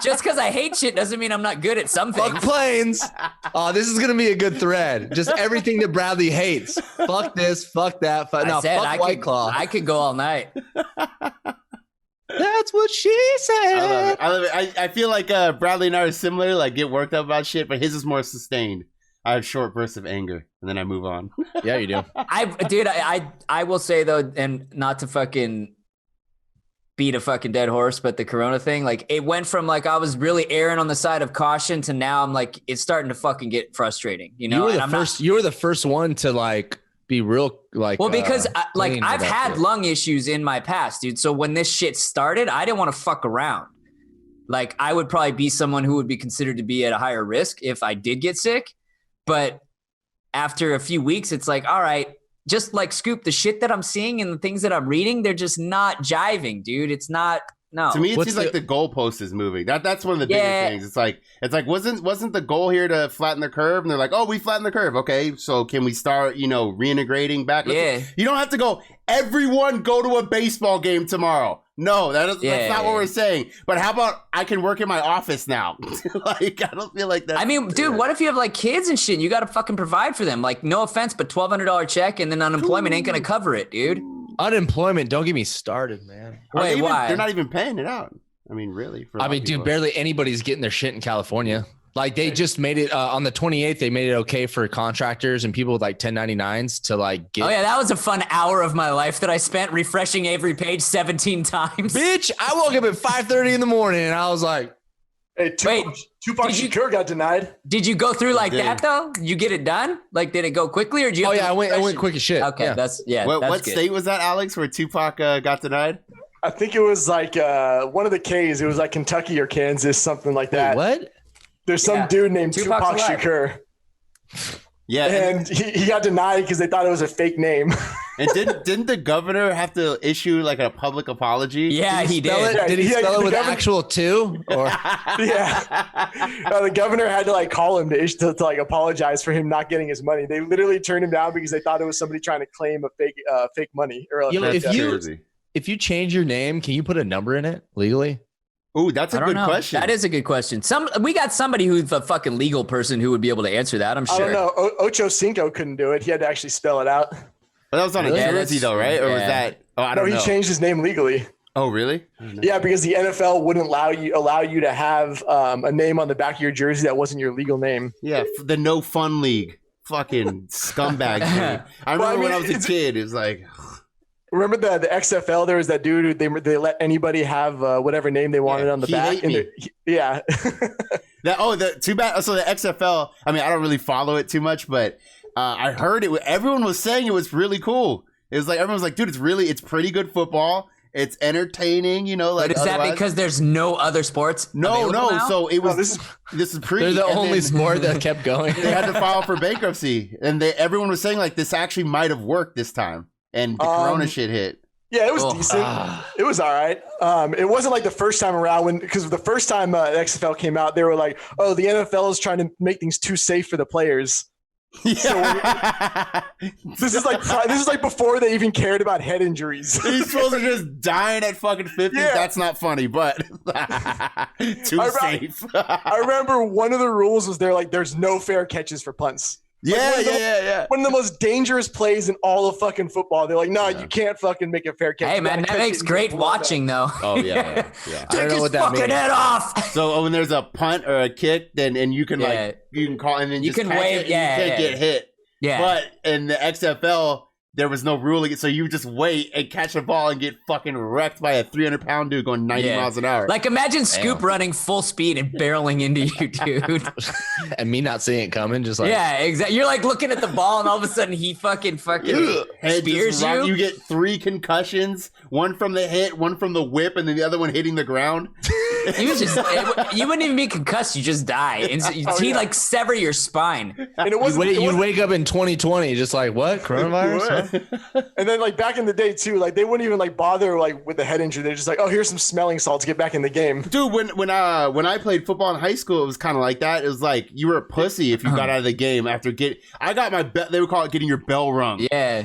just because I hate shit doesn't mean I'm not good at some things. Fuck planes. Oh, this is gonna be a good thread. Just everything that Bradley hates. Fuck this. Fuck that. Fuck White Claw. I could go all night. That's what she said. I love it. I feel like Bradley and I are similar. Like get worked up about shit, but his is more sustained. I have short bursts of anger, and then I move on. Yeah, you do. I will say though, and not to fucking beat a fucking dead horse, but the Corona thing, like it went from like I was really erring on the side of caution to now I'm like it's starting to fucking get frustrating. You know, you were the first one to like be real like. Well, because I've had lung issues in my past, dude. So when this shit started, I didn't want to fuck around. Like I would probably be someone who would be considered to be at a higher risk if I did get sick. But after a few weeks, it's like, all right, just like Scoop, the shit that I'm seeing and the things that I'm reading, they're just not jiving, dude. It's not. No. To me, it seems like the goalpost is moving. That's one of the biggest things. It's like wasn't the goal here to flatten the curve? And they're like, oh, we flattened the curve. Okay, so can we start, reintegrating back? Yeah. You don't have to go. Everyone go to a baseball game tomorrow. No, that's not what we're saying. But how about I can work in my office now? Like, I don't feel like that. I mean, dude, what if you have like kids and shit? You got to fucking provide for them. Like, no offense, but $1,200 check and then unemployment ain't gonna cover it, dude. Unemployment, don't get me started, man. Wait, why? They're not even paying it out. I mean, really? Dude, barely anybody's getting their shit in California. Like they just made it on the 28th. They made it okay for contractors and people with like 1099s to like get. Oh yeah, that was a fun hour of my life that I spent refreshing every page 17 times. Bitch, I woke up at 5:30 in the morning and I was like, Hey, Tupac Shakur got denied. Did you go through like that though? You get it done? Like, did it go quickly or did you? I went quick as shit. Okay, that's What good. state was that, Alex, where Tupac got denied? I think it was like one of the K's. It was like Kentucky or Kansas, something like that. Wait, what? There's some dude named Tupac Shakur. Yeah, and he got denied because they thought it was a fake name. And didn't the governor have to issue like a public apology? Yeah, he did. Did he spell it with actual 2? Or the governor had to like call him to like apologize for him not getting his money. They literally turned him down because they thought it was somebody trying to claim a fake money. Or if you change your name, can you put a number in it legally? Ooh, that's a good question. That is a good question. We got somebody who's a fucking legal person who would be able to answer that. I'm sure. I don't know. Ocho Cinco couldn't do it. He had to actually spell it out. But that was on a jersey though, right? Or was that? Oh, I don't know. No, he changed his name legally. Oh, really? Yeah, because the NFL wouldn't allow you to have a name on the back of your jersey that wasn't your legal name. Yeah, the No Fun League. Fucking scumbag. I remember when I was a kid, it was like... Remember the XFL? There was that dude who they let anybody have whatever name they wanted on the back. Yeah. Too bad. So the XFL, I mean, I don't really follow it too much, but I heard it. Everyone was saying it was really cool. It was like, everyone was like, dude, it's pretty good football. It's entertaining, you know. Like, but is that because there's no other sports? No. Now? So it was. This is pre. They're the only sport that kept going. They had to file for bankruptcy, and everyone was saying like this actually might have worked this time, and the Corona shit hit. Yeah, it was decent. It was all right. It wasn't like the first time around because the first time the XFL came out, they were like, "Oh, the NFL is trying to make things too safe for the players." Yeah. So this is like before they even cared about head injuries. These fools are just dying at fucking 50. Yeah. That's not funny, but too safe. I remember one of the rules was there's no fair catches for punts. Yeah. One of the most dangerous plays in all of fucking football. They're like, you can't fucking make a fair catch. Hey, man, that makes great watching, though. Oh, yeah. Take his fucking head off. So when there's a punt or a kick, then you can you can call and then you can wave. You can't get hit. Yeah. But in the XFL, there was no ruling, so you just wait and catch a ball and get fucking wrecked by a 300-pound dude going 90 miles an hour. Like, imagine Scoop running full speed and barreling into you, dude. And me not seeing it coming, just like... Yeah, exactly. You're like looking at the ball, and all of a sudden he fucking spears you. You get 3 concussions, one from the hit, one from the whip, and then the other one hitting the ground. You wouldn't even be concussed. You just die. He'd like sever your spine. And you'd wake up in 2020, just like, what? Coronavirus? Huh? And then like back in the day too, like they wouldn't even like bother like with the head injury. They're just like, oh, here's some smelling salts. Get back in the game, dude. When I played football in high school, it was kind of like that. It was like you were a pussy if you got out of the game after I got my they would call it getting your bell rung. Yeah,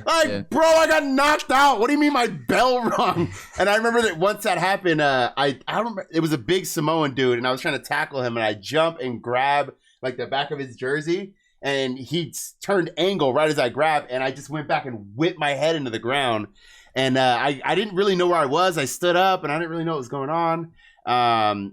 bro, I got knocked out. What do you mean my bell rung? And I remember that once that happened, I don't remember. It was a big Samoan dude, and I was trying to tackle him, and I jump and grab like the back of his jersey. And he turned angle right as I grabbed, and I just went back and whipped my head into the ground. And I didn't really know where I was. I stood up, and I didn't really know what was going on.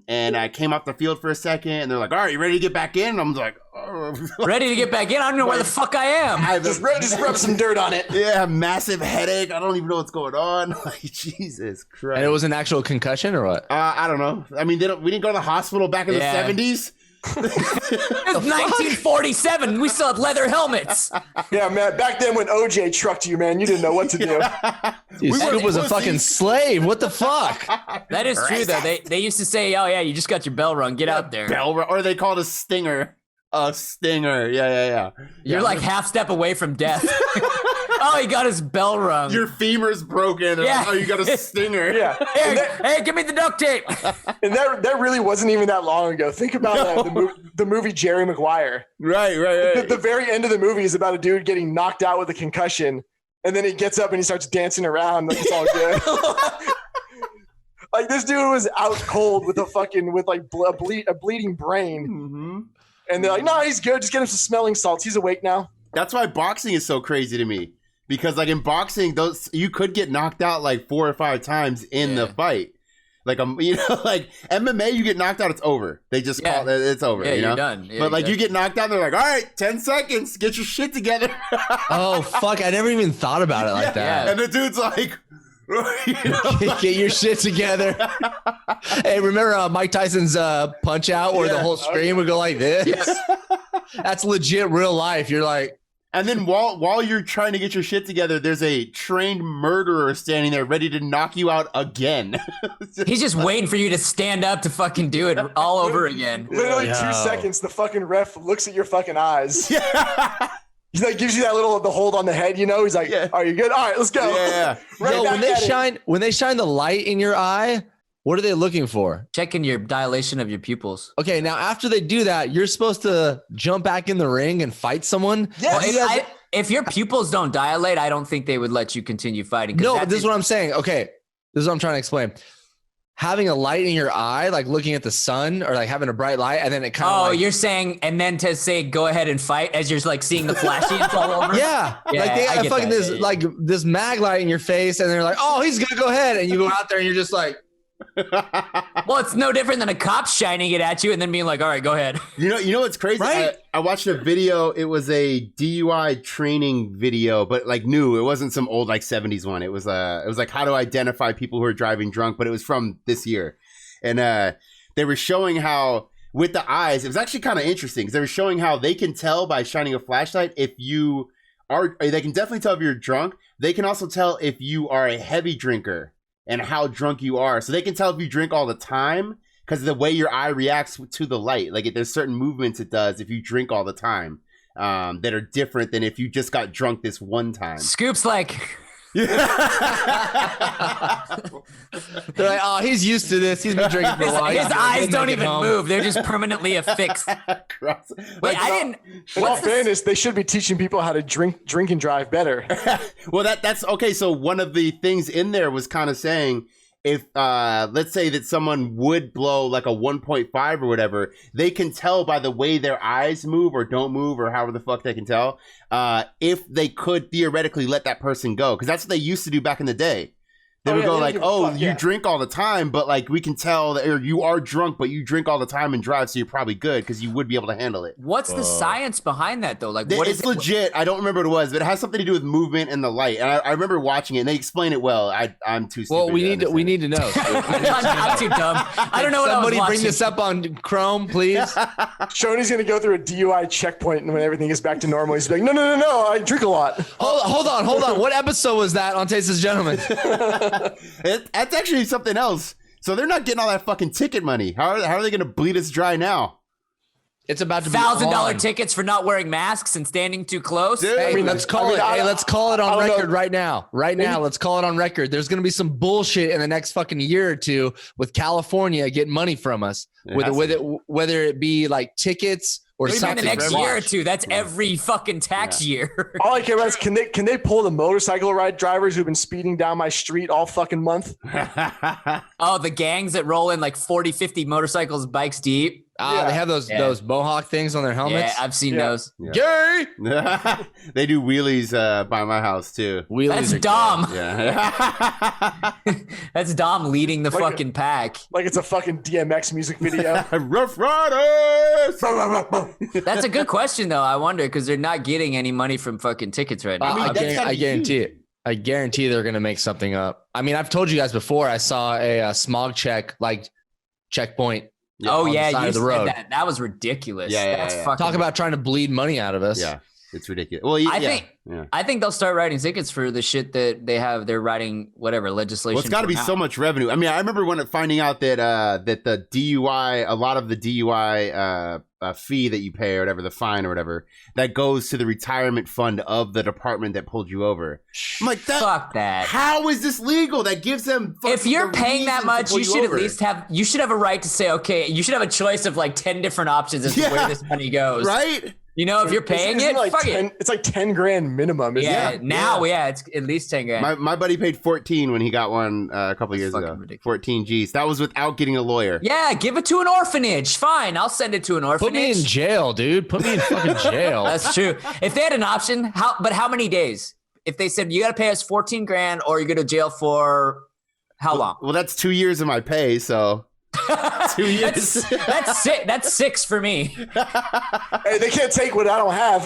And I came off the field for a second, and they're like, all right, you ready to get back in? And I'm like, oh. Ready to get back in? I don't know where the fuck I am. Just rub some dirt on it. Yeah, massive headache. I don't even know what's going on. Like, Jesus Christ. And it was an actual concussion or what? I don't know. I mean, we didn't go to the hospital back in the 70s. It was 1947. We still had leather helmets. Yeah, man. Back then, when OJ trucked you, man, you didn't know what to do. Dude, Scoop was a fucking slave. What the fuck? That is true, though. They used to say, "Oh yeah, you just got your bell rung. Get out there." Bell rung, or they called a stinger. A stinger. Yeah. You're like half step away from death. Oh, he got his bell rung. Your femur's broken. Yeah. Oh, you got a stinger. Yeah. Hey, give me the duct tape. And that really wasn't even that long ago. Think about the movie Jerry Maguire. Right. The very end of the movie is about a dude getting knocked out with a concussion, and then he gets up and he starts dancing around like it's all good. Like this dude was out cold with a bleeding brain. Mm-hmm. And they're like, no, he's good. Just get him some smelling salts. He's awake now. That's why boxing is so crazy to me. Because like in boxing, you could get knocked out like 4 or 5 times in the fight. Like like MMA, you get knocked out, it's over. They just call it, it's over. Yeah, you know? you're done. Yeah, but like you get knocked out, they're like, all right, 10 seconds, get your shit together. Oh fuck, I never even thought about it like that. And the dude's like, Get your shit together. Hey, remember Mike Tyson's Punch Out where the whole screen would go like this? Yes. That's legit real life. You're like, and then while you're trying to get your shit together, there's a trained murderer standing there ready to knock you out again. He's just waiting for you to stand up to fucking do it all over again. Literally 2 seconds, the fucking ref looks at your fucking eyes. Yeah. He like gives you that the hold on the head, you know? He's like, "Are you good? All right, let's go." Yeah. Right. When they shine the light in your eye, what are they looking for? Checking your dilation of your pupils. Okay, now after they do that, you're supposed to jump back in the ring and fight someone. Yes. Well, if your pupils don't dilate, I don't think they would let you continue fighting. No, but this is what I'm saying. Okay, this is what I'm trying to explain. Having a light in your eye, like looking at the sun or like having a bright light, and then it kind of you're saying, and then to say go ahead and fight as you're like seeing the flashes all over. Yeah, like they got fucking like this mag light in your face, and they're like, "Oh, he's gonna go ahead," and you go out there and you're just like, well, it's no different than a cop shining it at you and then being like, "All right, go ahead." You know what's crazy? Right? I watched a video. It was a DUI training video, but like new. It wasn't some old like 70s one. It was like how to identify people who are driving drunk, but it was from this year. And they were showing how with the eyes, it was actually kind of interesting because they were showing how they can tell by shining a flashlight if you are, they can definitely tell if you're drunk. They can also tell if you are a heavy drinker and how drunk you are. So they can tell if you drink all the time because of the way your eye reacts to the light. Like there's certain movements it does if you drink all the time that are different than if you just got drunk this one time. Scoop's like... They're like, "Oh, he's used to this. He's been drinking for a while. His eyes don't even move. They're just permanently affixed." Wait, in all fairness, they should be teaching people how to drink and drive better. Well, that's okay. So one of the things in there was kind of saying if let's say that someone would blow like a 1.5 or whatever, they can tell by the way their eyes move or don't move or however the fuck they can tell if they could theoretically let that person go, because that's what they used to do back in the day. They would go like, "Oh, you drink all the time, but like we can tell that, or you are drunk, but you drink all the time and drive, so you're probably good because you would be able to handle it." What's the science behind that though? Like, what is it's legit. I don't remember what it was, but it has something to do with movement and the light. And I remember watching it, and they explain it well. I'm too stupid. Well, we need to know. I'm too dumb. I don't know what I was watching. Somebody bring this up on Chrome, please. Shoney's gonna go through a DUI checkpoint, and when everything gets back to normal, he's like, "No, I drink a lot." Hold on. What episode was that on Tastes as Gentlemen? That's actually something else. So they're not getting all that fucking ticket money. How are they going to bleed us dry now? It's about to be $1,000 tickets for not wearing masks and standing too close. Dude, hey, let's call it on record right now. Let's call it on record. There's going to be some bullshit in the next fucking year or two with California getting money from us, whether it be like tickets or something. The next year or two. That's every fucking tax year. All I care about is can they pull the motorcycle ride drivers who've been speeding down my street all fucking month? Oh, the gangs that roll in like 40, 50 motorcycles, bikes deep. They have those Mohawk things on their helmets. Yeah, I've seen those. Yeah. Gay! They do wheelies by my house too. Wheelies That's Dom. Yeah. That's Dom leading the fucking pack. Like it's a fucking DMX music video. Rough Riders! That's a good question though. I wonder because they're not getting any money from fucking tickets right now. I guarantee it. I guarantee they're going to make something up. I mean, I've told you guys before, I saw a smog checkpoint. Oh yeah, you said road. That was ridiculous. That's fucking... Talk about trying to bleed money out of us. Yeah, it's ridiculous. Well, I think they'll start writing tickets for the shit that they have. They're writing whatever legislation. Well, it's got to be so much revenue. I mean, I remember finding out that that the DUI, a lot of the DUI fee that you pay or whatever, the fine or whatever, that goes to the retirement fund of the department that pulled you over. I'm like, fuck that. How is this legal? That gives them. If you're paying that much, you should at least have. You should have a right to say, okay. You should have a choice of like 10 different options as to where this money goes. Right. You know, if you're paying it, like fuck it. It's like 10 grand minimum. Isn't it? Now, it's at least 10 grand. My buddy paid 14 when he got one a couple years ago. Ridiculous. 14 G's. That was without getting a lawyer. Yeah, give it to an orphanage. Fine, I'll send it to an orphanage. Put me in jail, dude. Put me in fucking jail. That's true. If they had an option, how many days? If they said you got to pay us 14 grand or you go to jail for how long? Well, that's 2 years of my pay, so. 2 years. That's 6 for me. Hey, they can't take what I don't have.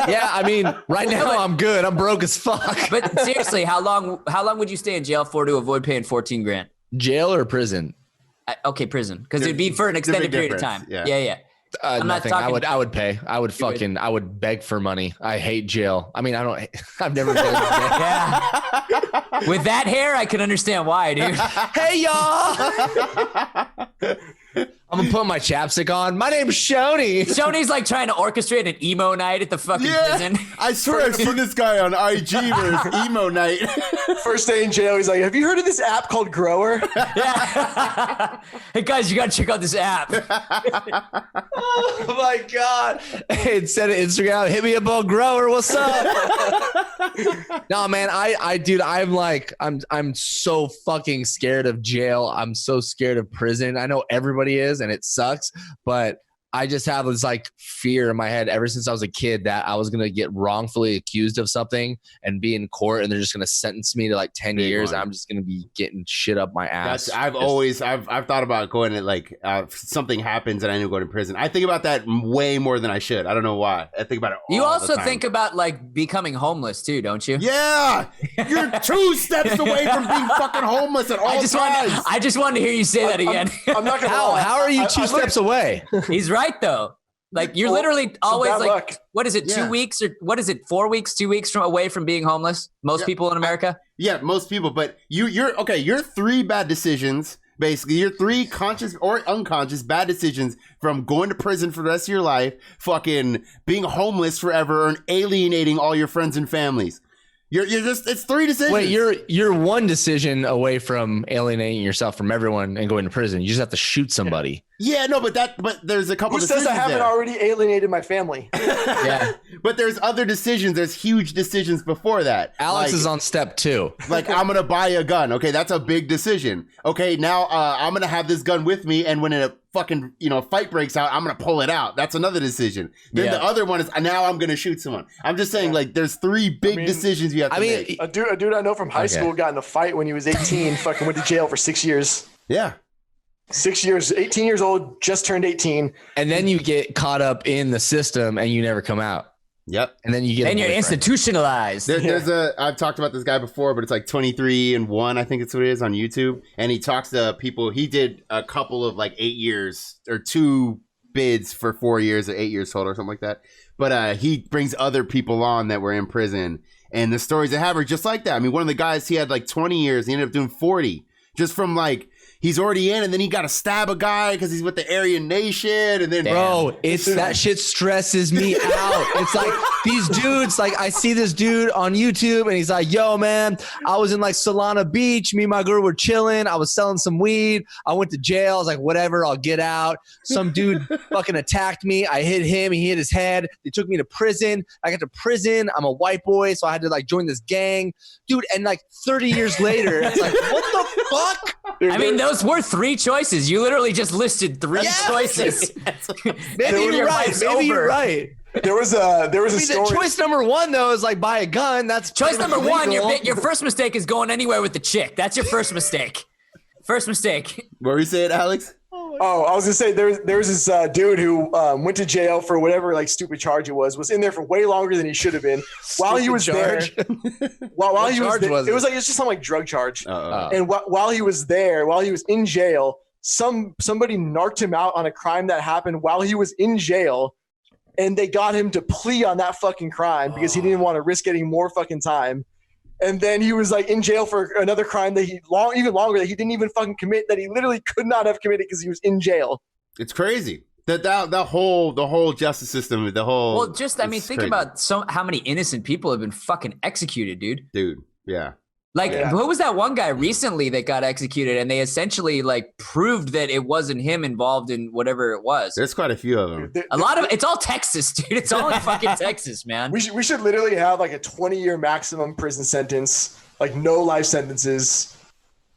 Yeah, I mean, right now I'm good. I'm broke as fuck. But seriously, how long would you stay in jail for to avoid paying 14 grand? Jail or prison? Okay, prison, because it'd be for an extended period of time. Yeah. I'm not Nothing. talking. I would pay. I would beg for money. I hate jail. I mean, I've never been. Yeah. With that hair, I can understand why, dude. Hey, y'all. I'm gonna put my chapstick on. My name's Schoeny. Shoney's like trying to orchestrate an emo night at the fucking prison. I swear I've seen this guy on IG where it's emo night. First day in jail, he's like, "Have you heard of this app called Grower?" Yeah. Hey guys, you gotta check out this app. Oh my god! Hey, instead of Instagram, hit me up on Grower. What's up? No, man. I'm so fucking scared of jail. I'm so scared of prison. I know everybody is, and it sucks, but I just have this like fear in my head ever since I was a kid that I was going to get wrongfully accused of something and be in court and they're just going to sentence me to like 10 years. And I'm just going to be getting shit up my ass. I've thought about going to like, if something happens and I need to go to prison. I think about that way more than I should. I don't know why. I think about it all You also the time. think about like becoming homeless too, don't you? Yeah. You're 2 steps away from being fucking homeless at all times. I just wanted to hear you say that again. I'm not gonna lie. How are you 2 steps away? He's right though. Like you're literally always bad like, luck. what is it? 2 weeks or what is it? 4 weeks, 2 weeks away from being homeless. Most people in America. Yeah, most people. But you're okay. You're 3 bad decisions. Basically, you're 3 conscious or unconscious bad decisions from going to prison for the rest of your life, fucking being homeless forever, and alienating all your friends and families. You're just, it's 3 decisions. Wait, you're 1 decision away from alienating yourself from everyone and going to prison. You just have to shoot somebody. Yeah, no, but there's a couple Who decisions says I haven't there. already alienated my family? Yeah. But there's other decisions. There's huge decisions before that. Alex Like- is on step 2. Like, I'm going to buy a gun. Okay, that's a big decision. Okay, now I'm going to have this gun with me, and when a fucking, fight breaks out, I'm going to pull it out. That's another decision. Then the other one is, now I'm going to shoot someone. I'm just saying, like, there's 3 big decisions you have to make. A dude I know from high school got in a fight when he was 18, fucking went to jail for 6 years. Yeah. 6 years, 18 years old, just turned 18. And then you get caught up in the system and you never come out. Yep. And then you get And you're institutionalized. There's I've talked about this guy before, but it's like 23 and 1, I think it's what it is, on YouTube. And he talks to people. He did a couple of like 8 years or 2 bids for 4 years or 8 years total or something like that. But he brings other people on that were in prison. And the stories they have are just like that. I mean, one of the guys, he had like 20 years. He ended up doing 40 just from like, he's already in, and then he got to stab a guy because he's with the Aryan Nation, and then Bro, that shit stresses me out. It's like these dudes, like I see this dude on YouTube and he's like, yo, man, I was in like Solana Beach. Me and my girl were chilling. I was selling some weed. I went to jail. I was like, whatever, I'll get out. Some dude fucking attacked me. I hit him. He hit his head. They took me to prison. I got to prison. I'm a white boy, so I had to like join this gang. Dude, and like 30 years later, it's like, what the fuck? I mean, those were 3 choices. You literally just listed 3 choices. Maybe you're right. Maybe you're right. There was a story. Choice number 1 though is like buy a gun. That's Choice number 1, illegal. your first mistake is going anywhere with the chick. That's your first mistake. First mistake. What were you saying, Alex? Oh, I was gonna say there was this dude who went to jail for whatever like stupid charge it was in there for way longer than he should have been. While he was there, while he was there, it was just some like drug charge. And while he was there, while he was in jail, somebody narked him out on a crime that happened while he was in jail, and they got him to plea on that fucking crime because he didn't want to risk getting more fucking time. And then he was like in jail for another crime that even longer that he didn't even fucking commit, that he literally could not have committed because he was in jail. It's crazy. The whole justice system, the whole. Well, think crazy. about how many innocent people have been fucking executed, dude. Dude, yeah. Like, who was that one guy recently that got executed, and they essentially like proved that it wasn't him involved in whatever it was? There's quite a few of them. A lot of it's all Texas, dude. It's all in fucking Texas, man. We should literally have like a 20-year maximum prison sentence, like no life sentences.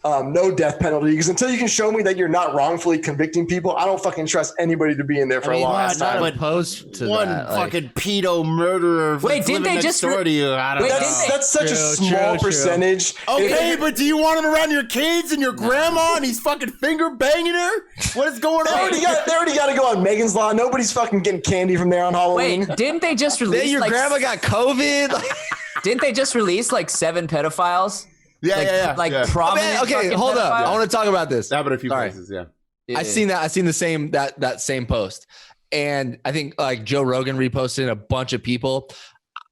no death penalty. Because until you can show me that you're not wrongfully convicting people, I don't fucking trust anybody to be in there for a long time. Not opposed to one that. fucking pedo murderer. Wait, didn't they just door to you? I don't know. That's such a small percentage. Okay, but do you want him around your kids and your grandma and he's fucking finger banging her? What is going on? They already got to go on Megan's Law. Nobody's fucking getting candy from there on Halloween. Wait, didn't they just release? Then your grandma got COVID. Didn't they just release like 7 pedophiles? Yeah. Prominent. Okay, hold up. I want to talk about this. That happened a few places. Yeah. I seen that. I seen the same that same post, and I think like Joe Rogan reposted it, a bunch of people.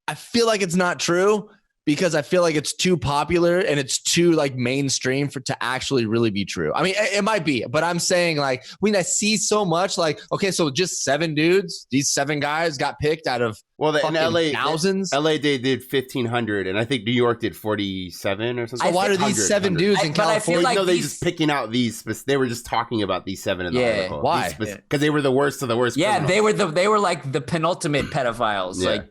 I feel like it's not true because I feel like it's too popular and it's too like mainstream for to actually really be true. I mean, it might be, but I'm saying like when I see so much like, okay, so just 7 dudes, these 7 guys got picked out of in LA thousands. LA they did 1,500, and I think New York did 47 or something. So why are these 7 dudes in California? Like they just picking out these. They were just talking about these 7 in the article. Why? Because they were the worst of the worst. Yeah, criminals. they were like the penultimate pedophiles. Yeah.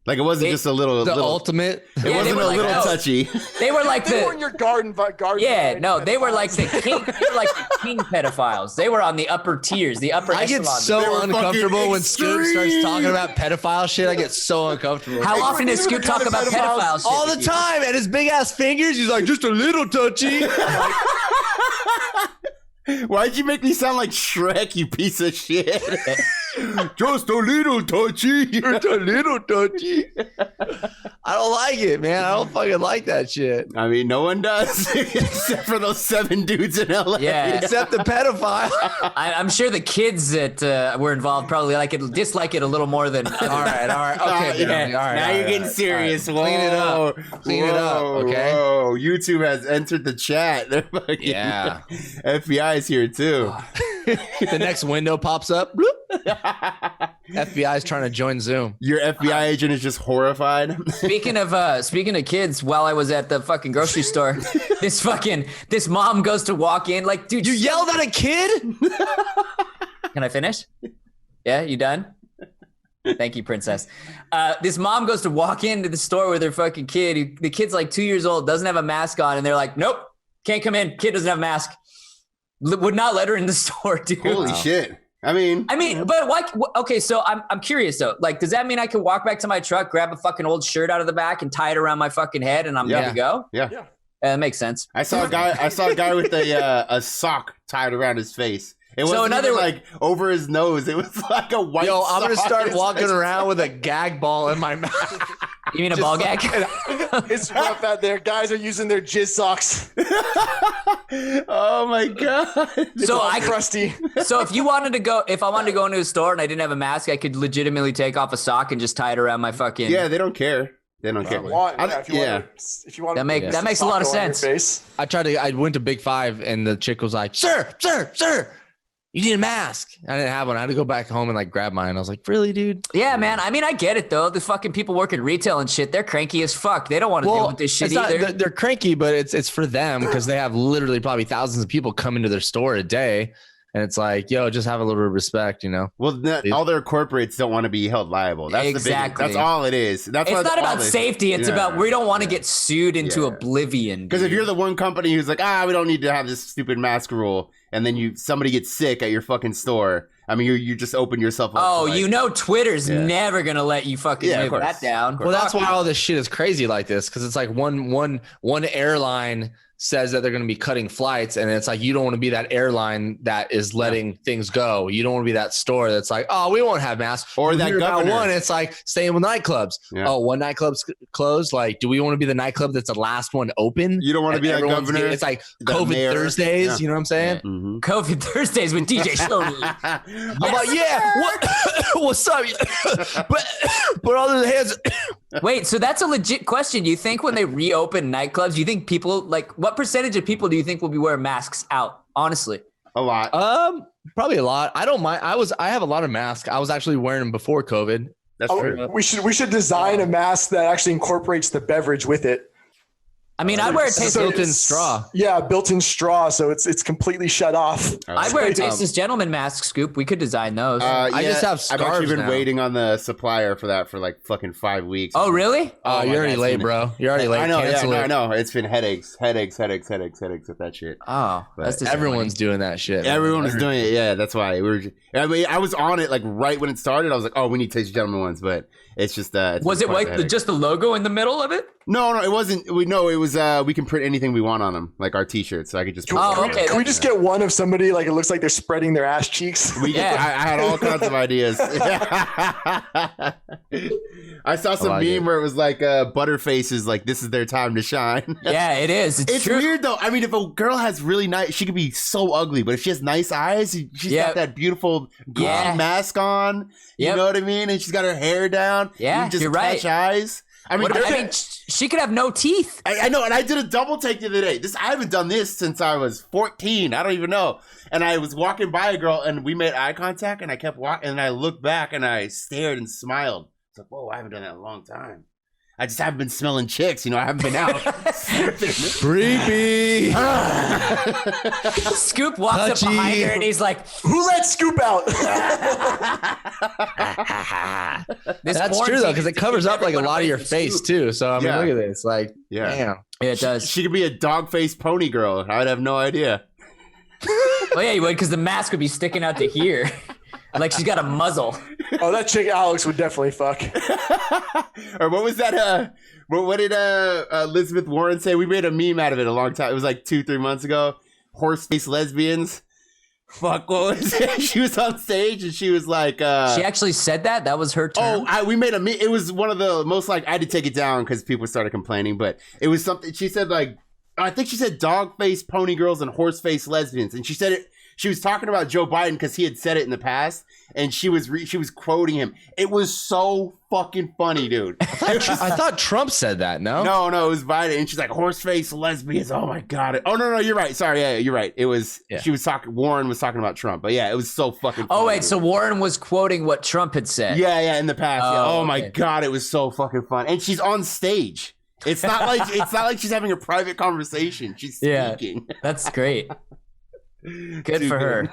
Like it wasn't just a little ultimate. It wasn't a little touchy. They were like they were in your garden. Yeah, no, they were like the king. They were like the king pedophiles. They were on the upper tiers, the upper. I get so uncomfortable when Scoop starts talking about pedophile shit. I get so uncomfortable. How often does Scoop talk about pedophiles? All the time, and his big ass fingers. He's like, just a little touchy. Why'd you make me sound like Shrek, you piece of shit? Just a little touchy. Just a little touchy. I don't like it, man. I don't fucking like that shit. I mean, no one does, except for those 7 dudes in LA. Yeah, except the pedophile. I'm sure the kids that were involved probably dislike it a little more than. All right. Okay, all right. Now you're getting serious. Right. Clean it up. Clean it up. Okay. Whoa. YouTube has entered the chat. They're fucking, FBI is here too. The next window pops up. FBI is trying to join Zoom. Your FBI agent is just horrified. Speaking of kids, while I was at the fucking grocery store, this mom goes to walk in like, dude, you yelled at a kid? Can I finish? Yeah, you done? Thank you, princess. This mom goes to walk into the store with her fucking kid. The kid's like 2 years old, doesn't have a mask on, and they're like, nope, can't come in. Kid doesn't have a mask. Would not let her in the store, dude. Holy shit. I mean, but why? Okay, so I'm curious though. Like, does that mean I can walk back to my truck, grab a fucking old shirt out of the back, and tie it around my fucking head, and I'm good to go? Yeah. That makes sense. I saw a guy with a sock tied around his face. It wasn't even like over his nose. It was like a white sock. I'm going to start walking around with a gag ball in my mouth. You mean a ball gag? It's rough out there. Guys are using their jizz socks. Oh my god! So crusty. So if I wanted to go into a store and I didn't have a mask, I could legitimately take off a sock and just tie it around my fucking. Yeah, they don't care. They don't care. If you want, that makes a lot of sense. I went to Big Five and the chick was like, "Sir, you need a mask." I didn't have one. I had to go back home and like grab mine. I was like, really, dude? Yeah, man. I mean, I get it though. The fucking people working retail and shit, they're cranky as fuck. They don't want to deal with this shit either. They're cranky, but it's for them because they have literally probably thousands of people come into their store a day. And it's like, yo, just have a little respect, you know? Well, all their corporates don't want to be held liable. That's exactly. That's all it is. It's not about safety. It's about we don't want to get sued into oblivion. Because if you're the one company who's like, we don't need to have this stupid mask rule, and then somebody gets sick at your fucking store, I mean, you just open yourself up. Oh, Twitter's never gonna let you fucking live that down. Well, that's why all this shit is crazy like this, because it's like one airline says that they're going to be cutting flights, and it's like you don't want to be that airline that is letting things go. You don't want to be that store that's like, oh, we won't have masks. Or that governor. One, it's like staying with nightclubs. Yeah. Oh, one nightclub's closed. Like, do we want to be the nightclub that's the last one open? You don't want to be that governor. It's like COVID mayor. Thursdays. Yeah. You know what I'm saying? Yeah. Mm-hmm. COVID Thursdays with DJ Schoeny. I'm like, what's up? Put all the hands. Wait, so that's a legit question. Do you think when they reopen nightclubs, do you think people what percentage of people do you think will be wearing masks out? Honestly, a lot. Probably a lot. I don't mind. I have a lot of masks. I was actually wearing them before COVID. That's true. We should design a mask that actually incorporates the beverage with it. I mean, I'd wear a tasteless built-in straw. Yeah, built-in straw, so it's completely shut off. I'd wear a tasteless gentleman mask, Scoop. We could design those. I just have I've actually scarves been now. waiting on the supplier for that for like fucking 5 weeks. Oh, really? Oh, you're already late, bro. You're already late. I know, Cancel it. I know. It's been headaches with that shit. Oh, that's disappointing. Everyone's doing that shit. man. Everyone was doing it. Yeah, that's why. I mean, I was on it like right when it started. I was like, oh, we need Tasty Gentleman ones, but it's just. Was it like just the logo in the middle of it? No, it wasn't. It was. We can print anything we want on them, like our T-shirts. So I could just. Okay. Can we just get one of somebody like it looks like they're spreading their ass cheeks? I had all kinds of ideas. I saw some meme where it was like Butterface is like, this is their time to shine. Yeah, it is. It's true. Weird though. I mean, if a girl has really nice, she could be so ugly, but if she has nice eyes, she's got that beautiful green mask on. You know what I mean? And she's got her hair down. Yeah, you just you're catch eyes. I mean, she could have no teeth. I know, and I did a double take the other day. I haven't done this since I was 14. I don't even know. And I was walking by a girl, and we made eye contact, and I kept walking, and I looked back, and I stared and smiled. It's like, whoa, I haven't done that in a long time. I just haven't been smelling chicks, I haven't been out. Creepy. Scoop walks up behind her and he's like, "Who let Scoop out?" That's true though, because it covers up like a lot of your face too. So I mean, look at this, like, damn. Yeah, it does. She could be a dog-faced pony girl. I'd have no idea. Well, yeah, you would, because the mask would be sticking out to here. Like she's got a muzzle. Oh, that chick Alex would definitely fuck. Or what was that? What did Elizabeth Warren say? We made a meme out of it a long time. It was like 2-3 months ago. Horse-faced lesbians. Fuck, what was it? She was on stage and she was like... she actually said that? That was her term? Oh, we made a meme. It was one of the most like... I had to take it down because people started complaining, but it was something... She said like... I think she said dog-faced pony girls and horse-faced lesbians. And she said it... She was talking about Joe Biden because he had said it in the past, and she was quoting him. It was so fucking funny, dude. I thought Trump said that. No, it was Biden, and she's like horse-faced lesbians. Oh my god! Oh no, you're right. Sorry, yeah, you're right. It was she was talking. Warren was talking about Trump, but yeah, it was so fucking. Funny, oh wait, dude. So Warren was quoting what Trump had said. Yeah, in the past. Oh okay. My god, it was so fucking fun, and she's on stage. It's not like she's having a private conversation. She's speaking. Yeah, that's great. Good for her.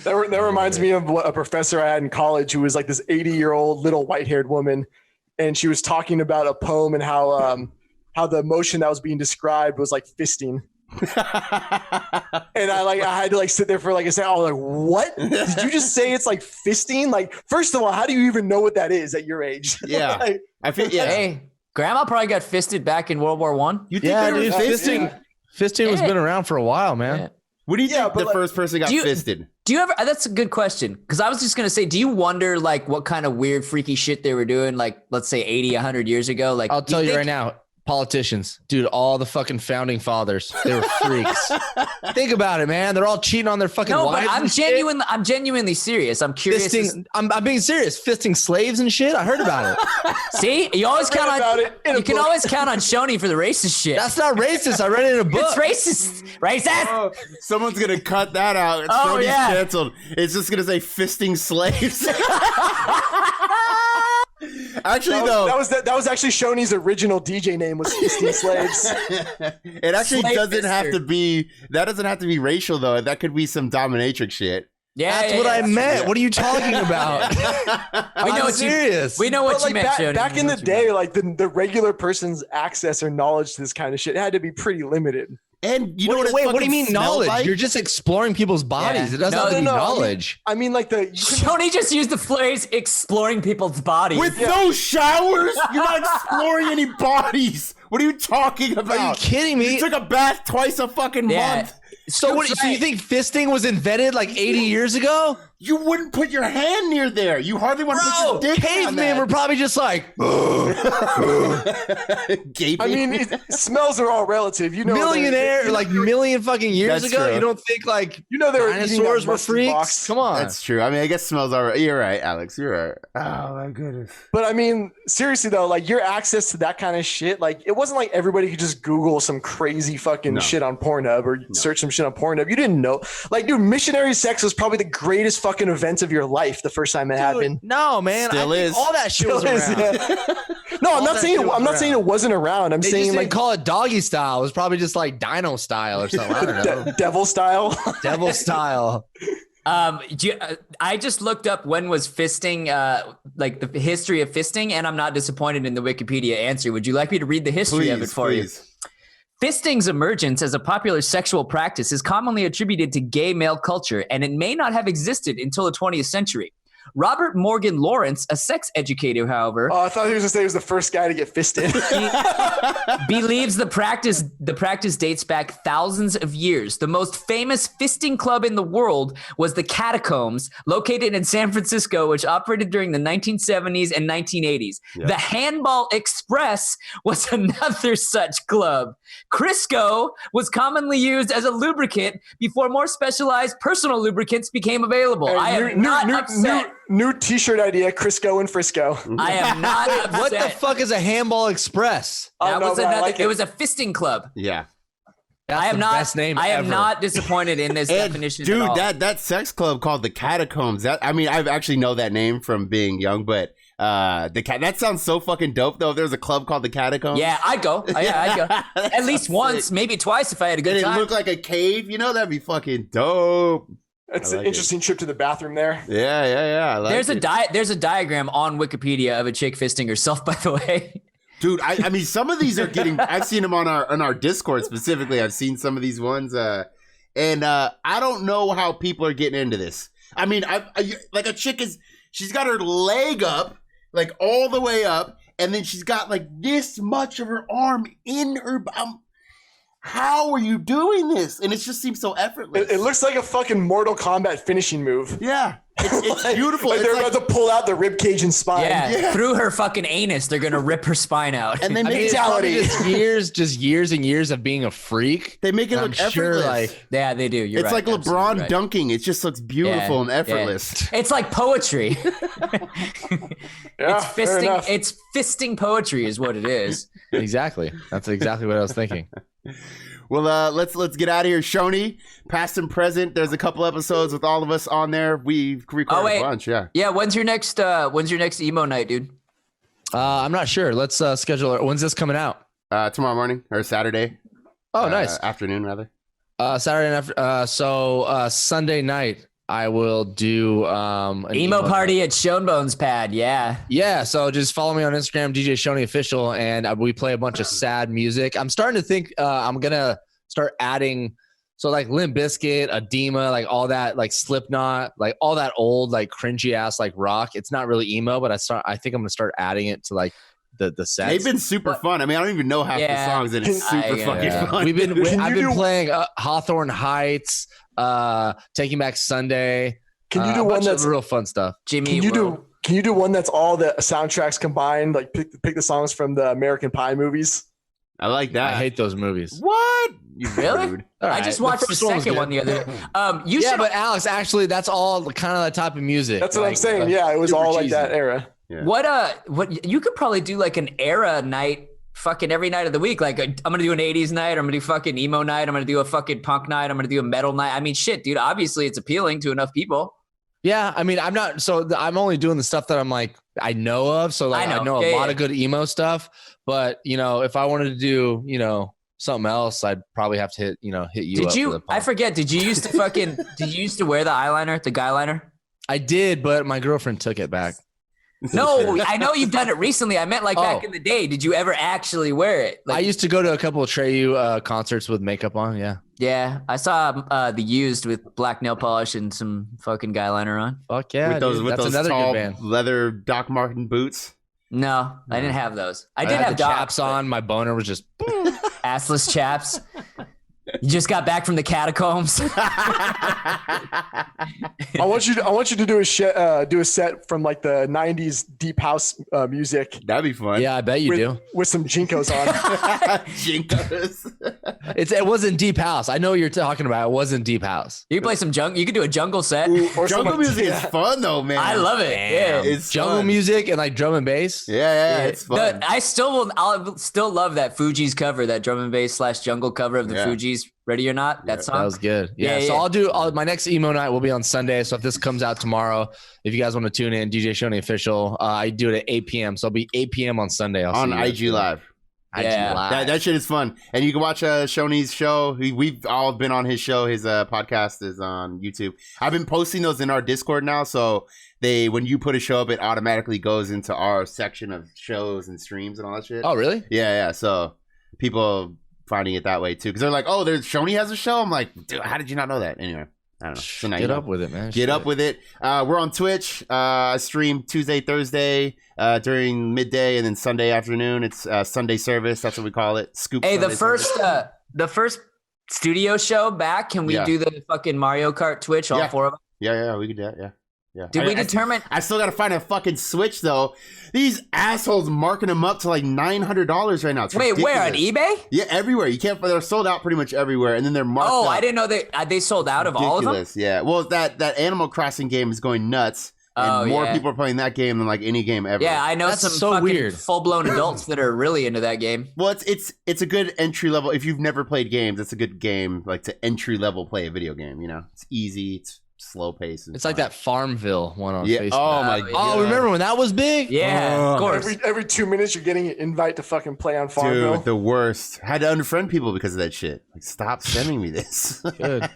That reminds me of a professor I had in college who was like this 80-year-old little white-haired woman, and she was talking about a poem and how the emotion that was being described was like fisting. And I had to sit there for like a second. I was like, "What did you just say? It's like fisting? Like, first of all, how do you even know what that is at your age?" Yeah, I feel. Yeah, hey, Grandma probably got fisted back in World War I. You think they were fisting? Fisting has been around for a while, man. Yeah. What do you think the first person got fisted? Do you ever? That's a good question. Because I was just gonna say, do you wonder what kind of weird, freaky shit they were doing? Like, let's say 80, 100 years ago. Like, I'll tell you right now, politicians, dude, all the fucking founding fathers, they were freaks. Think about it, man. They're all cheating on their fucking wives. But I'm genuinely serious. I'm curious. I'm being serious. Fisting slaves and shit. I heard about it. See, you always count on it. You can always count on Schoeny for the racist shit. That's not racist. I read it in a book. It's racist. Oh, someone's gonna cut that out. Schoeny's canceled. It's just gonna say fisting slaves. Actually, that was actually Shoney's original DJ name was Fisting Slaves. It actually doesn't have to be. That doesn't have to be racial though. That could be some dominatrix shit. Yeah, that's what I meant. What are you talking about? We know serious. We know what you meant, Shoney. Back in the day, like the regular person's access or knowledge to this kind of shit had to be pretty limited. And you know what do you mean knowledge? Like? You're just exploring people's bodies. Yeah. It doesn't have to be knowledge. I mean Schoeny just used the phrase exploring people's bodies. With no showers? You're not exploring any bodies. What are you talking about? Are you kidding me? You took a bath twice a fucking month. So you think fisting was invented like 80 years ago? You wouldn't put your hand near there. You hardly want to put your dick on that. Cavemen were probably just like, gaping. I mean, smells are all relative. You know, million fucking years ago. True. You don't think they were dinosaurs were freaks? Box. Come on, that's true. I mean, I guess smells are. You're right, Alex. You're right. Oh my goodness. But I mean, seriously though, your access to that kind of shit, it wasn't like everybody could just Google some crazy fucking shit on Pornhub or search some shit on Pornhub. You didn't know, dude, missionary sex was probably the greatest fucking event of your life the first time it happened. No, man. Still is. All that shit was around. No, I'm not saying it wasn't around. I'm They saying just like didn't call it doggy style. It was probably just like dino style or something. I don't know. devil style. Devil style. I just looked up when was fisting, like the history of fisting, and I'm not disappointed in the Wikipedia answer. Would you like me to read the history of it for you? Fisting's emergence as a popular sexual practice is commonly attributed to gay male culture, and it may not have existed until the 20th century. Robert Morgan Lawrence, a sex educator, however, I thought he was going to say he was the first guy to get fisted. believes the practice dates back thousands of years. The most famous fisting club in the world was the Catacombs, located in San Francisco, which operated during the 1970s and 1980s. Yeah. The Handball Express was another such club. Crisco was commonly used as a lubricant before more specialized personal lubricants became available. I am not upset. New T-shirt idea: Crisco and Frisco. I am not upset. What the fuck is a Handball Express? That was another. It was a fisting club. Yeah. That's the best name I ever. am not disappointed in this definition. Dude, at all. that sex club called the Catacombs. I actually know that name from being young, but that sounds so fucking dope though. If there's a club called the Catacombs. Yeah, I'd go. I'd go. At least once, sick. Maybe twice if I had a good time. It looked like a cave, that'd be fucking dope. That's an interesting trip to the bathroom there. Yeah. I like There's a diagram on Wikipedia of a chick fisting herself, by the way. Dude, I mean, some of these are getting. I've seen them on our Discord specifically. I've seen some of these ones, and I don't know how people are getting into this. I mean, like a chick she's got her leg up, like all the way up, and then she's got like this much of her arm in her. How are you doing this? And it just seems so effortless. It looks like a fucking Mortal Kombat finishing move. Yeah. It's beautiful. Like they're about to pull out the rib cage and spine. Yeah. Through her fucking anus, they're gonna rip her spine out. And then just years and years of being a freak. They make it look effortless. Yeah, they do. You're it's right. like LeBron dunking. It just looks beautiful and effortless. Yeah. It's like poetry. Yeah, it's fisting. It's fisting poetry, is what it is. Exactly. That's exactly what I was thinking. Well, let's get out of here. Schoeny, past and present. There's a couple episodes with all of us on there. We've recorded a bunch. Yeah. Yeah. When's your next emo night, dude? I'm not sure. Let's schedule it. When's this coming out? Tomorrow morning or Saturday. Oh, nice. Afternoon, rather. Saturday after. So Sunday night, I will do an emo party at Shonebone's pad. Yeah. So just follow me on Instagram, DJ Schoeny Official, and we play a bunch of sad music. I'm starting to think I'm gonna start adding like Limp Bizkit, Edema, like all that, like Slipknot, like all that old like cringy ass like rock. It's not really emo, but I think I'm gonna start adding it to like the sets. They've been super fun. I mean, I don't even know half the songs, and it's super fucking fun. I've been playing Hawthorne Heights. Taking Back Sunday. Can you do one that's real fun stuff? Jimmy, can you do one that's all the soundtracks combined? Like pick the songs from the American Pie movies. I like that. I hate those movies. What? You really? I just watched the second one the other day. But Alex, actually, that's all kind of that type of music. That's what I'm saying. Yeah, it was all like that era. Yeah. What you could probably do like an era night. Fucking every night of the week. Like I'm going to do an 80s night. I'm going to do fucking emo night. I'm going to do a fucking punk night. I'm going to do a metal night. I mean, shit, dude, obviously it's appealing to enough people. Yeah. I mean, I'm only doing the stuff that I'm like, I know of. So like, I know a lot of good emo stuff, but if I wanted to do, something else, I'd probably have to hit you. I forget. Did you used to wear the eyeliner, the guy liner? I did, but my girlfriend took it back. No, I know you've done it recently. I meant like back in the day. Did you ever actually wear it? Like, I used to go to a couple of Treyu concerts with makeup on. Yeah. Yeah. I saw The Used with black nail polish and some fucking guy liner on. Fuck yeah. With those another tall good band. leather Doc Marten boots. No, I didn't have those. I did have chaps on. My boner was just assless chaps. You just got back from the catacombs. I want you to do a set from like the 90s deep house music. That'd be fun. Yeah, I bet you do. With some Jinkos on. Jinkos. It wasn't Deep House. I know what you're talking about. It wasn't Deep House. You can play some jungle. You could do a jungle set. Jungle music is fun though, man. I love it. Yeah, it's jungle fun. music and like drum and bass. Yeah, it's fun. I'll still love that Fugees cover, that drum and bass / jungle cover of the Fugees. Ready or Not, that song. That was good. Yeah. So my next emo night will be on Sunday. So if this comes out tomorrow, if you guys want to tune in, DJ Schoeny official, I do it at 8 p.m. So it'll be 8 p.m. on Sunday. On IG Live. IG Live. That shit is fun. And you can watch Shoney's show. We've all been on his show. His podcast is on YouTube. I've been posting those in our Discord now. So when you put a show up, it automatically goes into our section of shows and streams and all that shit. Oh, really? Yeah. So people finding it that way too. Because they're like, oh, Shoney has a show? I'm like, dude, how did you not know that? Anyway. I don't know. So Get up with it, man. Get up with it. We're on Twitch. Stream Tuesday, Thursday during midday, and then Sunday afternoon. It's Sunday service. That's what we call it. Scoop. Hey, Sunday the first studio show back. Can we do the fucking Mario Kart Twitch? All four of us. Yeah, we could do that. Yeah. Did we determine? I still got to find a fucking Switch though. These assholes marking them up to like $900 right now. It's Wait, ridiculous. where on eBay? Yeah, everywhere. You can't. They're sold out pretty much everywhere, and then they're marked. Oh, up. I didn't know they sold out of all of them. Yeah. Well, that Animal Crossing game is going nuts, and more people are playing that game than like any game ever. Yeah, I know. That's some so weird full blown adults that are really into that game. Well, it's a good entry level. If you've never played games, it's a good game like to entry level play a video game. You know, it's easy. It's slow pace. It's like that Farmville one on Facebook. Oh my god. Oh, remember when that was big? Yeah, of course. Every 2 minutes you're getting an invite to fucking play on Farmville. Dude, the worst. Had to unfriend people because of that shit. Like, stop sending me this. Good.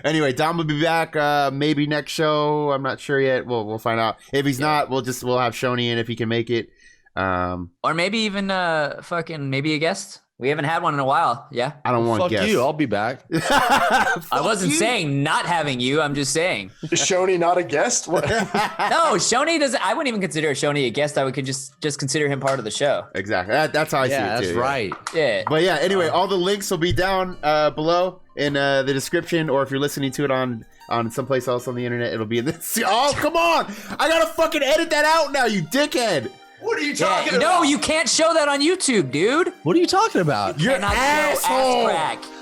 Anyway, Dom will be back maybe next show. I'm not sure yet. We'll find out. If he's not, we'll have Shoney in if he can make it. Or maybe even maybe a guest. We haven't had one in a while. Yeah. I don't want Fuck guests. you. I'll be back. I wasn't saying not having you. I'm just saying. Is Shoney not a guest? What? No, Schoeny doesn't. I wouldn't even consider Schoeny a guest. I would just consider him part of the show. Exactly. That's how I see it that's too. right. Yeah. But yeah, anyway, all the links will be down below in the description, or if you're listening to it on someplace else on the internet, it'll be in this. Oh, come on! I gotta fucking edit that out now, you dickhead! What are you talking about? No, you can't show that on YouTube, dude. What are you talking about? You're an asshole!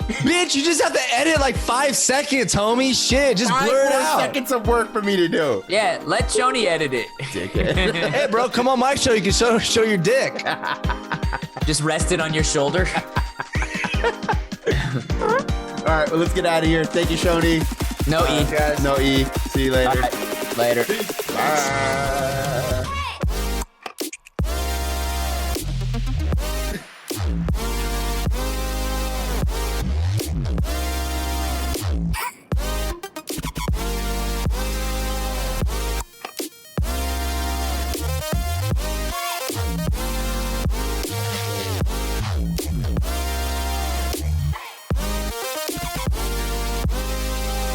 Bitch, you just have to edit like 5 seconds, homie. Shit, just blur it out. 5 seconds of work for me to do. Yeah, let Schoeny edit it. Dickhead. Hey, bro, come on my show. You can show your dick. Just rest it on your shoulder. All right, well, let's get out of here. Thank you, Shoney. No E. No E. See you later. Later. Bye.